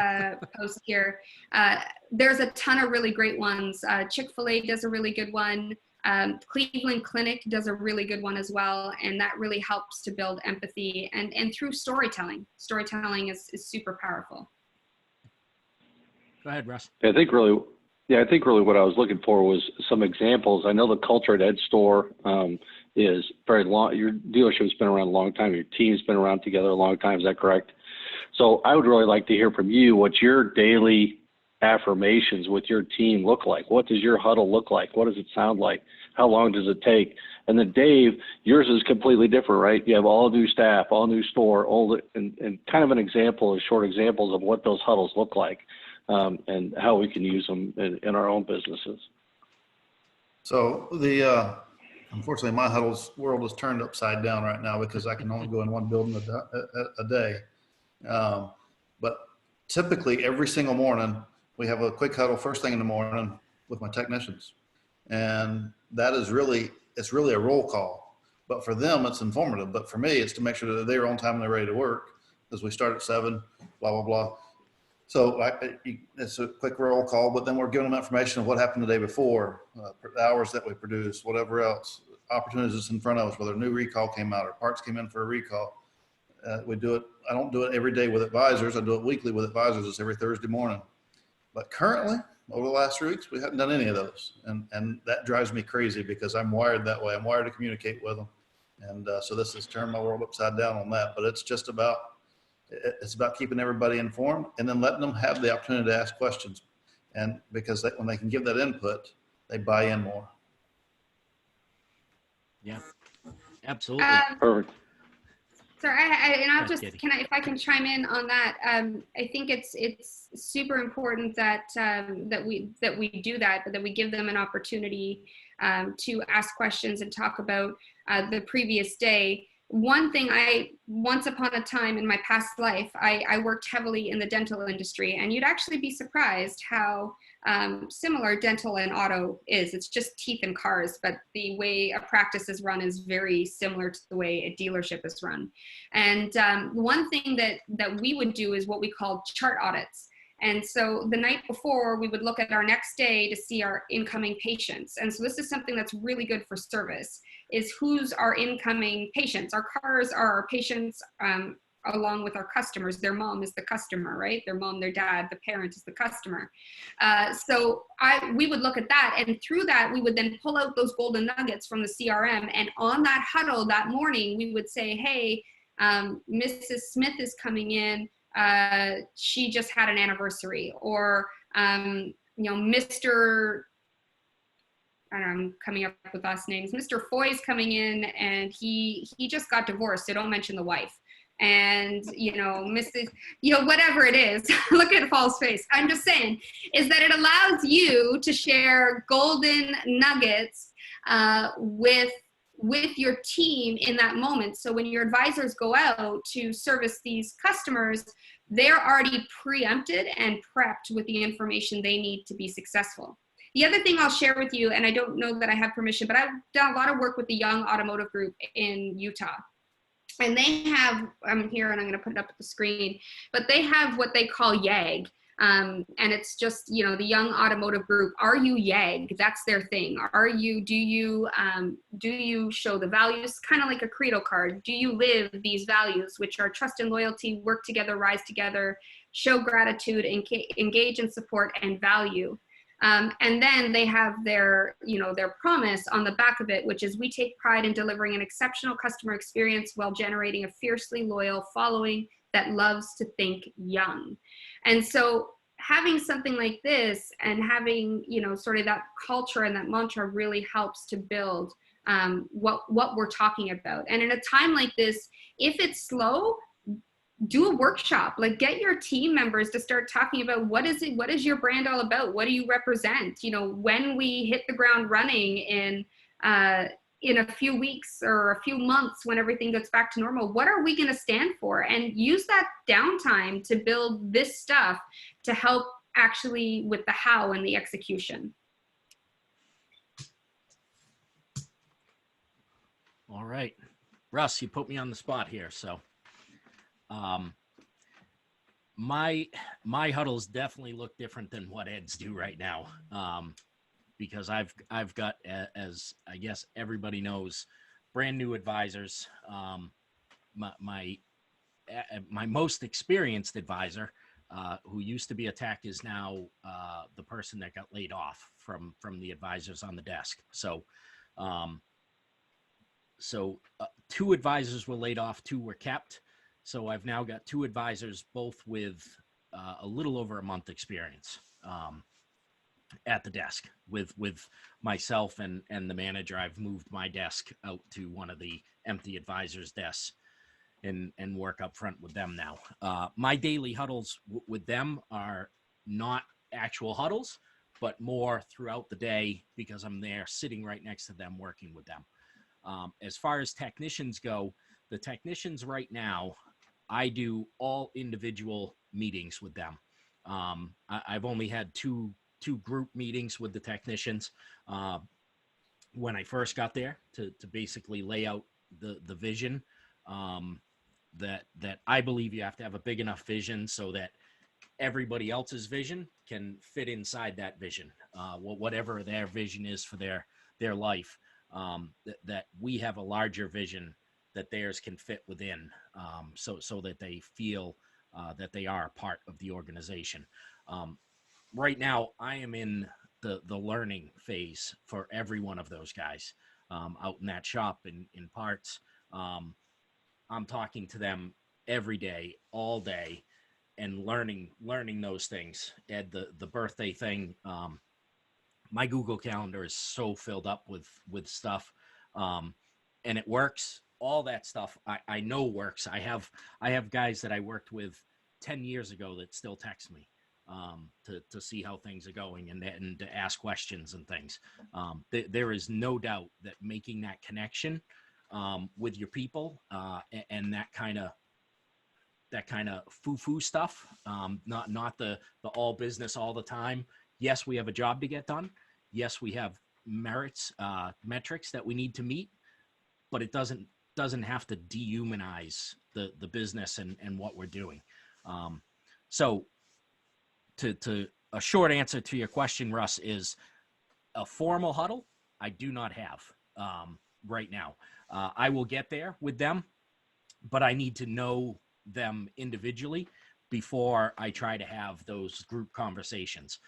post here. There's a ton of really great ones. Chick-fil-A does a really good one. Cleveland Clinic does a really good one as well, and that really helps to build empathy and through storytelling. Storytelling is super powerful. Go ahead, Russ. I think really what I was looking for was some examples. I know the culture at Ed's store is very long. Your dealership's been around a long time. Your team's been around together a long time. Is that correct? So I would really like to hear from you what your daily affirmations with your team look like. What does your huddle look like? What does it sound like? How long does it take? And then Dave, yours is completely different, right? You have all new staff, all new store, and kind of an example, short examples of what those huddles look like, and how we can use them in our own businesses. So unfortunately, my huddles world is turned upside down right now because I can only go in one building a day. But typically every single morning, we have a quick huddle first thing in the morning with my technicians. And that is it's really a roll call. But for them, it's informative. But for me, it's to make sure that they're on time and they're ready to work, because we start at 7, blah, blah, blah. So it's a quick roll call, but then we're giving them information of what happened the day before, the hours that we produced, whatever else, opportunities that's in front of us, whether a new recall came out or parts came in for a recall. We do it. I don't do it every day with advisors. I do it weekly with advisors. It's every Thursday morning. But currently, over the last 3 weeks, we haven't done any of those. And that drives me crazy because I'm wired that way. I'm wired to communicate with them. And so this has turned my world upside down on that. But it's just about keeping everybody informed and then letting them have the opportunity to ask questions. And because when they can give that input, they buy in more. Yeah, absolutely. Perfect. Sorry, if I can chime in on that, I think it's super important that that we do that, but that we give them an opportunity to ask questions and talk about the previous day. One thing once upon a time in my past life, I worked heavily in the dental industry, and you'd actually be surprised how similar dental and auto is. It's just teeth and cars, but the way a practice is run is very similar to the way a dealership is run. And one thing that we would do is what we call chart audits. And so the night before, we would look at our next day to see our incoming patients. And so this is something that's really good for service, is who's our incoming patients. Our cars are our patients along with our customers. Their mom is the customer, right? Their mom, their dad, the parent is the customer. So we would look at that, and through that, we would then pull out those golden nuggets from the CRM. And on that huddle that morning, we would say, hey, Mrs. Smith is coming in. She just had an anniversary, or Mr. I'm coming up with last names. Mr. Foy's coming in, and he just got divorced, so don't mention the wife. And Mrs. whatever it is. Look at Paul's face. I'm just saying is that it allows you to share golden nuggets with your team in that moment. So when your advisors go out to service these customers, they're already preempted and prepped with the information they need to be successful. The other thing I'll share with you, and I don't know that I have permission, but I've done a lot of work with the Young Automotive Group in Utah. And they have, I'm here and I'm going to put it up at the screen, but they have what they call YAG. And it's just, you know, the Young Automotive Group. Are you YAG? That's their thing. Do you show the values, kind of like a credo card? Do you live these values, which are trust and loyalty, work together, rise together, show gratitude, engage and support, and value? And then they have their, you know, their promise on the back of it, which is, we take pride in delivering an exceptional customer experience while generating a fiercely loyal following that loves to think young. And so having something like this and having, you know, sort of that culture and that mantra really helps to build what we're talking about. And in a time like this, if it's slow, do a workshop, like get your team members to start talking about what is your brand all about? What do you represent? You know, when we hit the ground running in a few weeks or a few months, when everything gets back to normal, what are we going to stand for? And use that downtime to build this stuff to help actually with the how and the execution. All right, Russ, you put me on the spot here. So my huddles definitely look different than what Ed's do right now. Because I've got, as I guess everybody knows, brand new advisors. My most experienced advisor, who used to be a tech, is now the person that got laid off from the advisors on the desk. So, two advisors were laid off, 2 were kept. So I've now got 2 advisors, both with a little over a month experience. At the desk with myself and the manager. I've moved my desk out to one of the empty advisors' desks and work up front with them now. My daily huddles with them are not actual huddles, but more throughout the day, because I'm there sitting right next to them, working with them. As far as technicians go, the technicians right now, I do all individual meetings with them. I've only had two group meetings with the technicians when I first got there to basically lay out the vision that I believe you have to have a big enough vision so that everybody else's vision can fit inside that vision, whatever their vision is for their life, that we have a larger vision that theirs can fit within, so that they feel that they are part of the organization. Right now, I am in the learning phase for every one of those guys out in that shop in parts. I'm talking to them every day, all day, and learning those things. Ed, the birthday thing, my Google Calendar is so filled up with stuff, and it works. All that stuff I know works. I have guys that I worked with 10 years ago that still text me to see how things are going and to ask questions and things. There is no doubt that making that connection with your people and that kind of foo-foo stuff, not the all business all the time. Yes, we have a job to get done. Yes, we have metrics that we need to meet, but it doesn't have to dehumanize the business and what we're doing. So to a short answer to your question, Russ, is a formal huddle I do not have right now. I will get there with them, but I need to know them individually before I try to have those group conversations.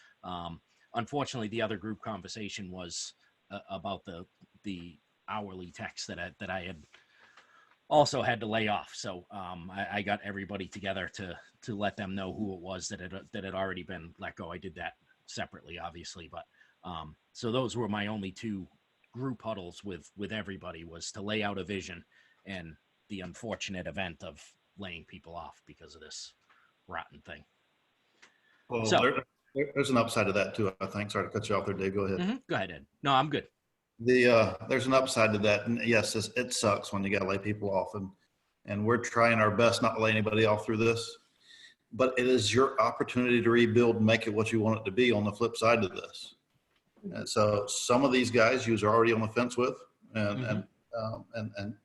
Unfortunately, the other group conversation was about the hourly techs that I had also had to lay off. So I got everybody together to let them know who it was that had already been let go. I did that separately, obviously, but so those were my only 2 group huddles with everybody, was to lay out a vision and the unfortunate event of laying people off because of this rotten thing. Well, So there's an upside to that too, I think. Sorry to cut you off there, Dave. Go ahead. Mm-hmm. Go ahead, Ed. No, I'm good. There's an upside to that. And yes, it sucks when you got to lay people off, and we're trying our best not to lay anybody off through this, but it is your opportunity to rebuild and make it what you want it to be on the flip side of this. And so some of these guys you are already on the fence with, and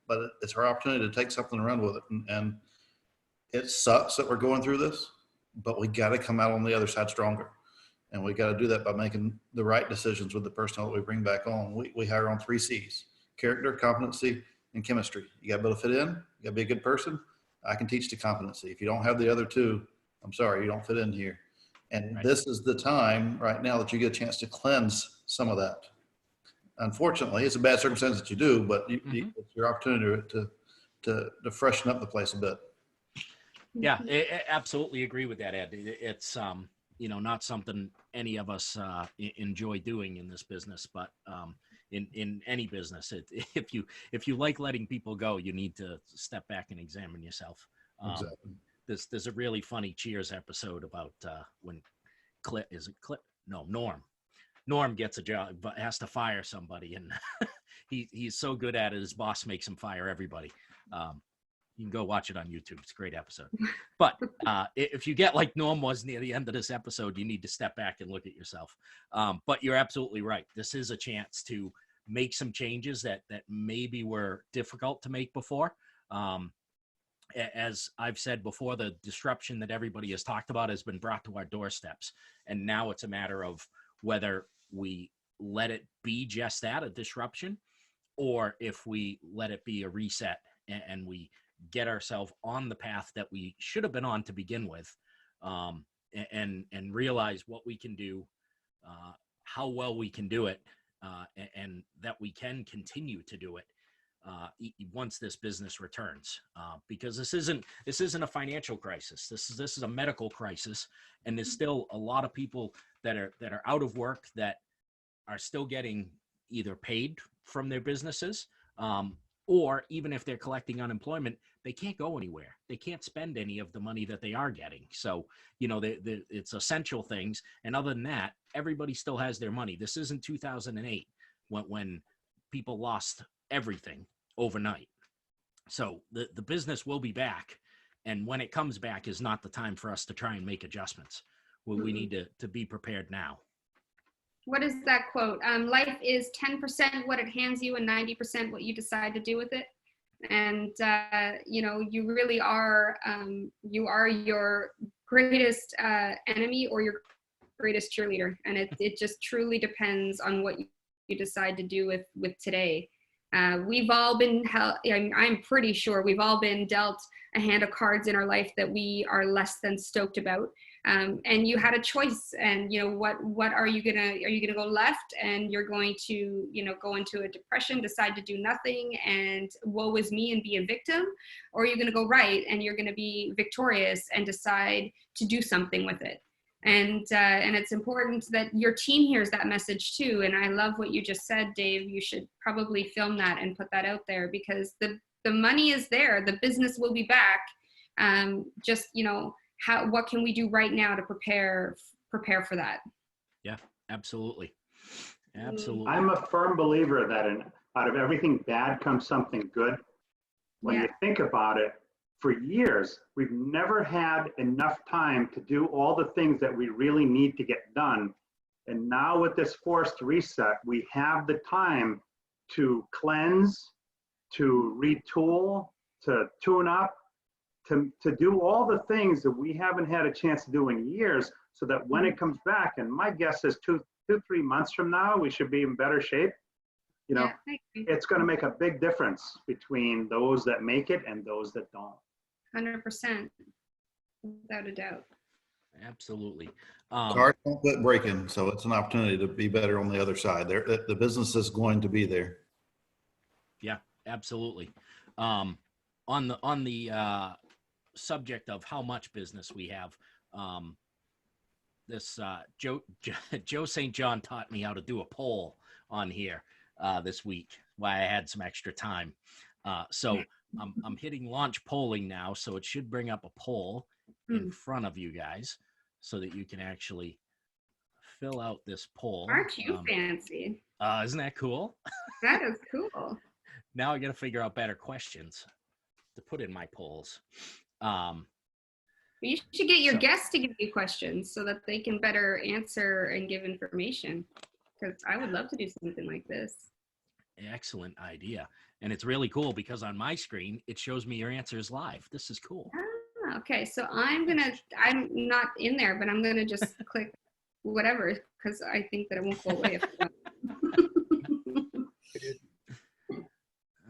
But it's our opportunity to take something and run with it. And it sucks that we're going through this, but we got to come out on the other side stronger. And we got to do that by making the right decisions with the personnel that we bring back on. We hire on 3 C's: character, competency, and chemistry. You got to be able to fit in. You got to be a good person. I can teach the competency. If you don't have the other 2, I'm sorry, you don't fit in here. And Right. This is the time right now that you get a chance to cleanse some of that. Unfortunately, it's a bad circumstance that you do, but it's your opportunity to freshen up the place a bit. Yeah, I absolutely agree with that, Ed. It's not something any of us enjoy doing in this business, but in any business, if you like letting people go, you need to step back and examine yourself. Exactly. There's a really funny Cheers episode about when Norm gets a job but has to fire somebody, and he's so good at it, his boss makes him fire everybody. You can go watch it on YouTube. It's a great episode. But if you get like Norm was near the end of this episode, you need to step back and look at yourself. But you're absolutely right. This is a chance to make some changes that maybe were difficult to make before. As I've said before, the disruption that everybody has talked about has been brought to our doorsteps. And now it's a matter of whether we let it be just that, a disruption, or if we let it be a reset and we get ourselves on the path that we should have been on to begin with, and realize what we can do, how well we can do it, and that we can continue to do it once this business returns, because this isn't a financial crisis. This is a medical crisis, and there's still a lot of people that are out of work that are still getting either paid from their businesses, or even if they're collecting unemployment, they can't go anywhere. They can't spend any of the money that they are getting. So, it's essential things. And other than that, everybody still has their money. This isn't 2008 when people lost everything overnight. So the business will be back. And when it comes back is not the time for us to try and make adjustments. We need to be prepared now. What is that quote? Life is 10% what it hands you and 90% what you decide to do with it. And, you really are, you are your greatest enemy or your greatest cheerleader. And it just truly depends on what you decide to do with today. We've all been I'm pretty sure we've all been dealt a hand of cards in our life that we are less than stoked about. And you had a choice, and what are you gonna go left, and you're going to go into a depression, decide to do nothing, and woe is me and be a victim, or are you gonna go right and you're gonna be victorious and decide to do something with it. And it's important that your team hears that message too. And I love what you just said, Dave. You should probably film that and put that out there, because the money is there. The business will be back. What can we do right now to prepare for that? Yeah, absolutely. Absolutely. I'm a firm believer that out of everything bad comes something good. When you think about it, for years, we've never had enough time to do all the things that we really need to get done. And now with this forced reset, we have the time to cleanse, to retool, to tune up, to do all the things that we haven't had a chance to do in years, so that when it comes back, and my guess is 2-3 months from now, we should be in better shape. It's going to make a big difference between those that make it and those that don't. 100%, without a doubt. Absolutely. Cards don't quit breaking, so it's an opportunity to be better on the other side. The business is going to be there. Yeah, absolutely. On the subject of how much business we have, this Joe St. John taught me how to do a poll on here this week, why I had some extra time. So I'm hitting launch polling now, so it should bring up a poll in front of you guys so that you can actually fill out this poll. Aren't you fancy? Isn't that cool? That is cool. Now I got to figure out better questions to put in my polls. You should get your guests to give you questions so that they can better answer and give information, because I would love to do something like this. Excellent idea. And it's really cool because on my screen, it shows me your answers live. This is cool. Ah, okay, so I'm not in there, but I'm gonna just click whatever, because I think that it won't go away.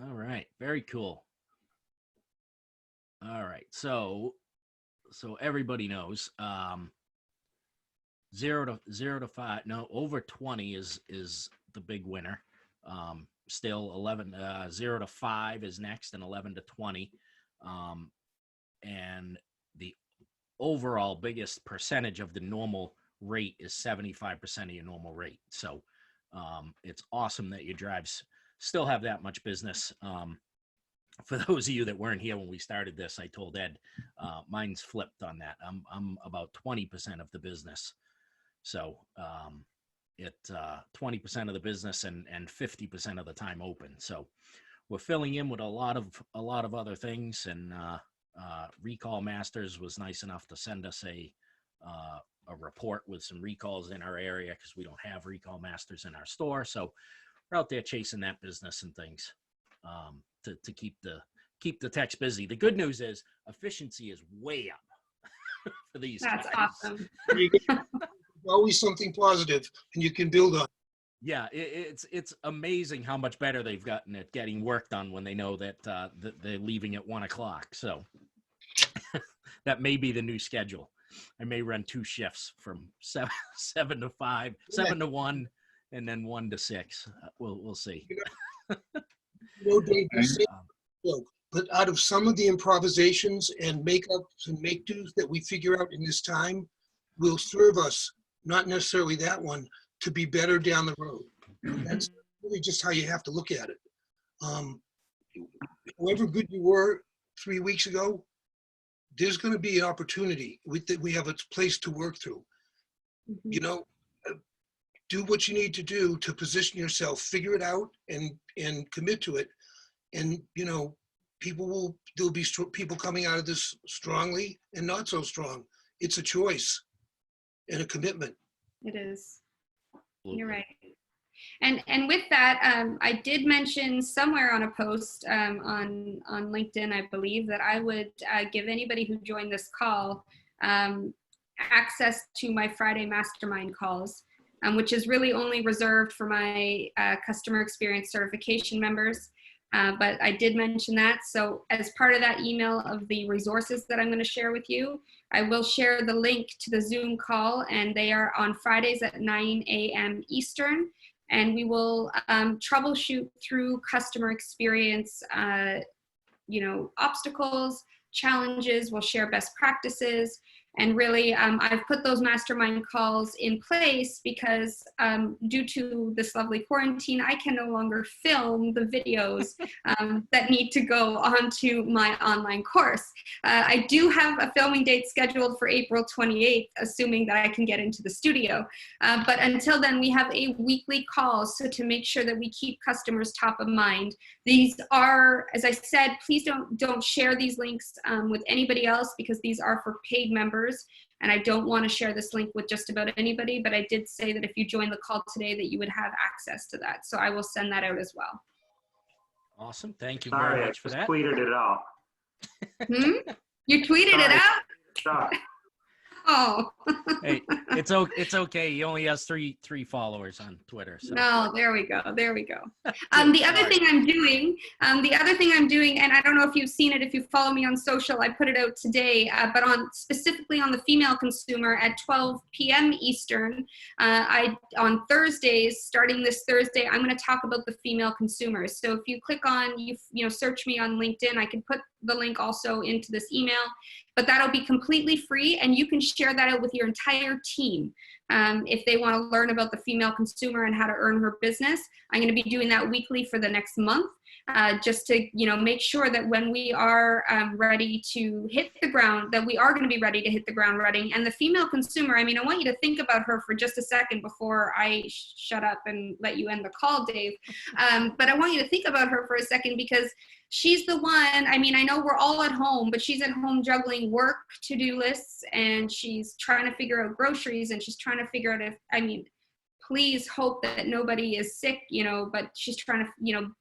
All right, very cool. All right, so everybody knows, 0 to 5. No, over 20 is the big winner. Still 11, 0 to 5 is next, and 11 to 20. And the overall biggest percentage of the normal rate is 75% of your normal rate. So it's awesome that your drives still have that much business. For those of you that weren't here when we started this, I told Ed, mine's flipped on that. I'm about 20% of the business. So 20% of the business and 50% of the time open. So we're filling in with a lot of other things. And Recall Masters was nice enough to send us a report with some recalls in our area, because we don't have Recall Masters in our store. So we're out there chasing that business and things to keep the techs busy. The good news is efficiency is way up for these That's guys. awesome. Always something positive, and you can build on. Yeah, it's amazing how much better they've gotten at getting work done when they know that they're leaving at 1 o'clock. So that may be the new schedule. I may run 2 shifts from 7 to 5, 7 to 1, and then 1 to 6. We'll see. Dave, you say joke, but out of some of the improvisations and makeups and make-dos that we figure out in this time, will serve us, not necessarily that one, to be better down the road. That's really just how you have to look at it. However good you were 3 weeks ago, there's going to be an opportunity. We have a place to work through. You know, do what you need to do to position yourself, figure it out, and commit to it. And you know, there'll be people coming out of this strongly and not so strong. It's a choice and a commitment. It is. You're right. And with that, I did mention somewhere on a post on LinkedIn, I believe, that I would give anybody who joined this call access to my Friday mastermind calls, which is really only reserved for my customer experience certification members. But I did mention that. So as part of that email of the resources that I'm going to share with you, I will share the link to the Zoom call, and they are on Fridays at 9 a.m. Eastern. And we will troubleshoot through customer experience, obstacles, challenges. We'll share best practices. And really, I've put those mastermind calls in place because due to this lovely quarantine, I can no longer film the videos that need to go onto my online course. I do have a filming date scheduled for April 28th, assuming that I can get into the studio. But until then, we have a weekly call, so to make sure that we keep customers top of mind. These are, as I said, please don't share these links with anybody else, because these are for paid members. And I don't want to share this link with just about anybody, but I did say that if you join the call today that you would have access to that. So I will send that out as well. Awesome. Thank you very much for that. I just tweeted it out. You tweeted it out? Stop. Oh. Hey, it's okay. He only has three followers on Twitter. So. No, there we go. The other thing I'm doing, and I don't know if you've seen it, if you follow me on social, I put it out today, but specifically on the female consumer at 12 p.m. Eastern, on Thursdays, starting this Thursday, I'm going to talk about the female consumers. So if you click on, search me on LinkedIn, I can put the link also into this email, but that'll be completely free, and you can share that out with your entire team. If they want to learn about the female consumer and how to earn her business, I'm going to be doing that weekly for the next month, just to make sure that when we are ready to hit the ground, that we are going to be ready to hit the ground running. And the female consumer, I want you to think about her for just a second before I shut up and let you end the call, Dave. But I want you to think about her for a second, because she's the one, I know we're all at home, but she's at home juggling work, to-do lists, and she's trying to figure out groceries, and she's trying to figure out please hope that nobody is sick, but she's trying to,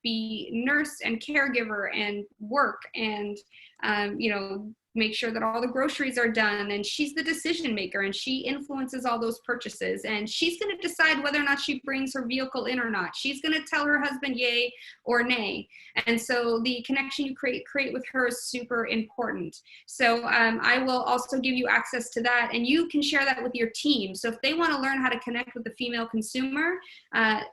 be nurse and caregiver and work and, make sure that all the groceries are done. And she's the decision maker, and she influences all those purchases. And she's going to decide whether or not she brings her vehicle in or not. She's going to tell her husband yay or nay. And so the connection you create with her is super important. So I will also give you access to that, and you can share that with your team. So if they want to learn how to connect with the female consumer,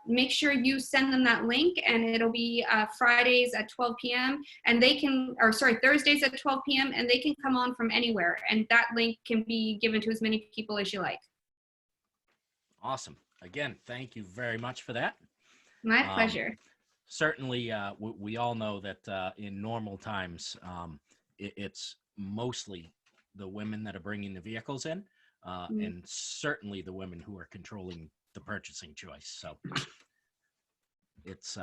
make sure you send them that link, and it'll be Fridays at 12 p.m. and Thursdays at 12 p.m. and they can come on from anywhere, and that link can be given to as many people as you like. Awesome. Again, thank you very much for that. My pleasure. Certainly, we all know that in normal times, it's mostly the women that are bringing the vehicles in, and certainly the women who are controlling the purchasing choice. So it's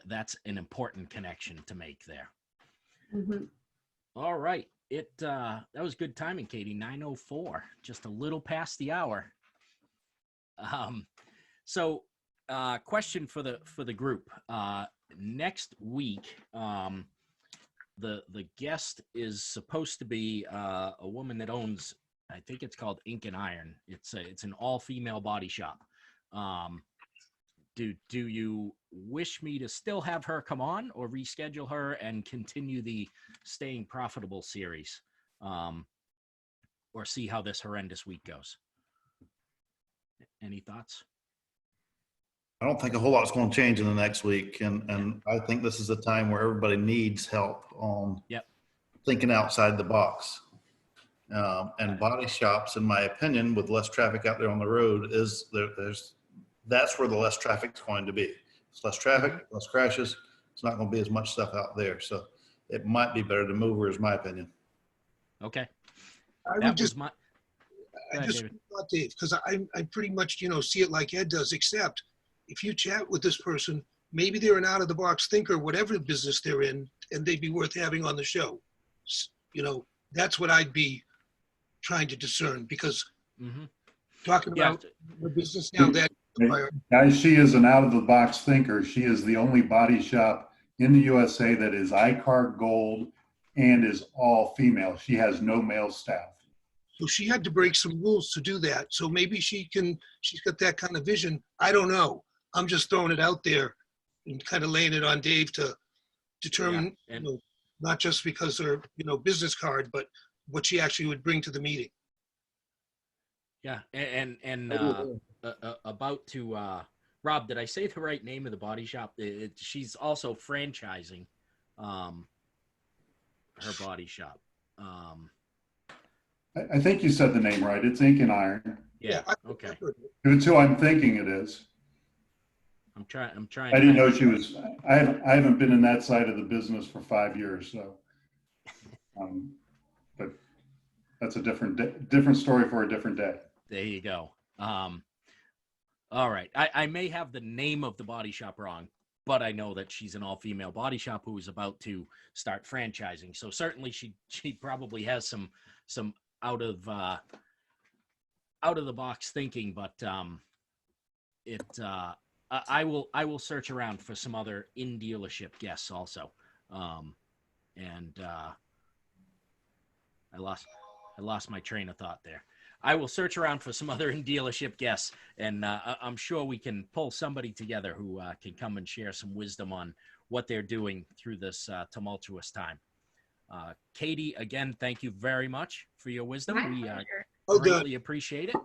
that's an important connection to make there. Mm-hmm. All right. That was good timing, Katie. 9:04, just a little past the hour. So question for the group. Next week, the guest is supposed to be a woman that owns, I think it's called Ink and Iron. It's an all-female body shop. Do you wish me to still have her come on, or reschedule her and continue the Staying Profitable series, or see how this horrendous week goes? Any thoughts? I don't think a whole lot's going to change in the next week, and I think this is a time where everybody needs help on thinking outside the box. And body shops, in my opinion, with less traffic out there on the road, that's where the less traffic's going to be. It's less traffic, less crashes. It's not going to be as much stuff out there. So it might be better to move her, is my opinion. Okay. I just thought, Dave, because I pretty much, see it like Ed does, except if you chat with this person, maybe they're an out-of-the-box thinker, whatever business they're in, and they'd be worth having on the show. That's what I'd be trying to discern, because talking about the business now, that guys, she is an out-of-the-box thinker. She is the only body shop in the USA that is iCar Gold and is all female. She has no male staff. So she had to break some rules to do that. So maybe she's got that kind of vision. I don't know. I'm just throwing it out there and kind of laying it on Dave to determine, not just because her, business card, but what she actually would bring to the meeting. Yeah. And about to, Rob, did I say the right name of the body shop? She's also franchising her body shop. I think you said the name right. It's Ink and Iron. Yeah. Okay. It's who I'm thinking it is. I'm trying. I didn't know she was. I haven't been in that side of the business for 5 years, so. But that's a different story for a different day. There you go. All right. I may have the name of the body shop wrong, but I know that she's an all-female body shop who is about to start franchising. So certainly she probably has some out of the box thinking, but I will search around for some other in dealership guests also. And I lost my train of thought there. I will search around for some other in dealership guests, and I'm sure we can pull somebody together who can come and share some wisdom on what they're doing through this tumultuous time. Katie, again, thank you very much for your wisdom. We greatly appreciate it.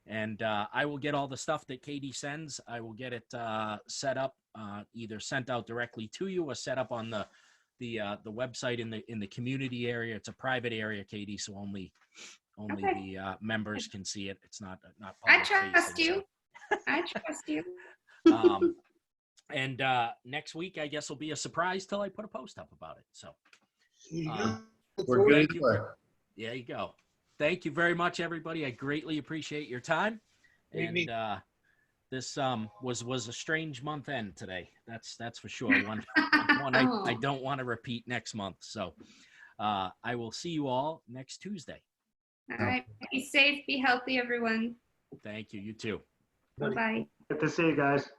And I will get all the stuff that Katie sends. I will get it set up, either sent out directly to you or set up on the website in the community area. It's a private area, Katie, so only the members can see it. It's not I trust you. I trust you. And next week, I guess, will be a surprise till I put a post up about it. So We're good. there you go. Thank you very much, everybody. I greatly appreciate your time. And this was a strange month end today. That's for sure. One I don't want to repeat next month. So I will see you all next Tuesday. All right. Be safe. Be healthy, everyone. Thank you. You too. Bye-bye. Good to see you guys.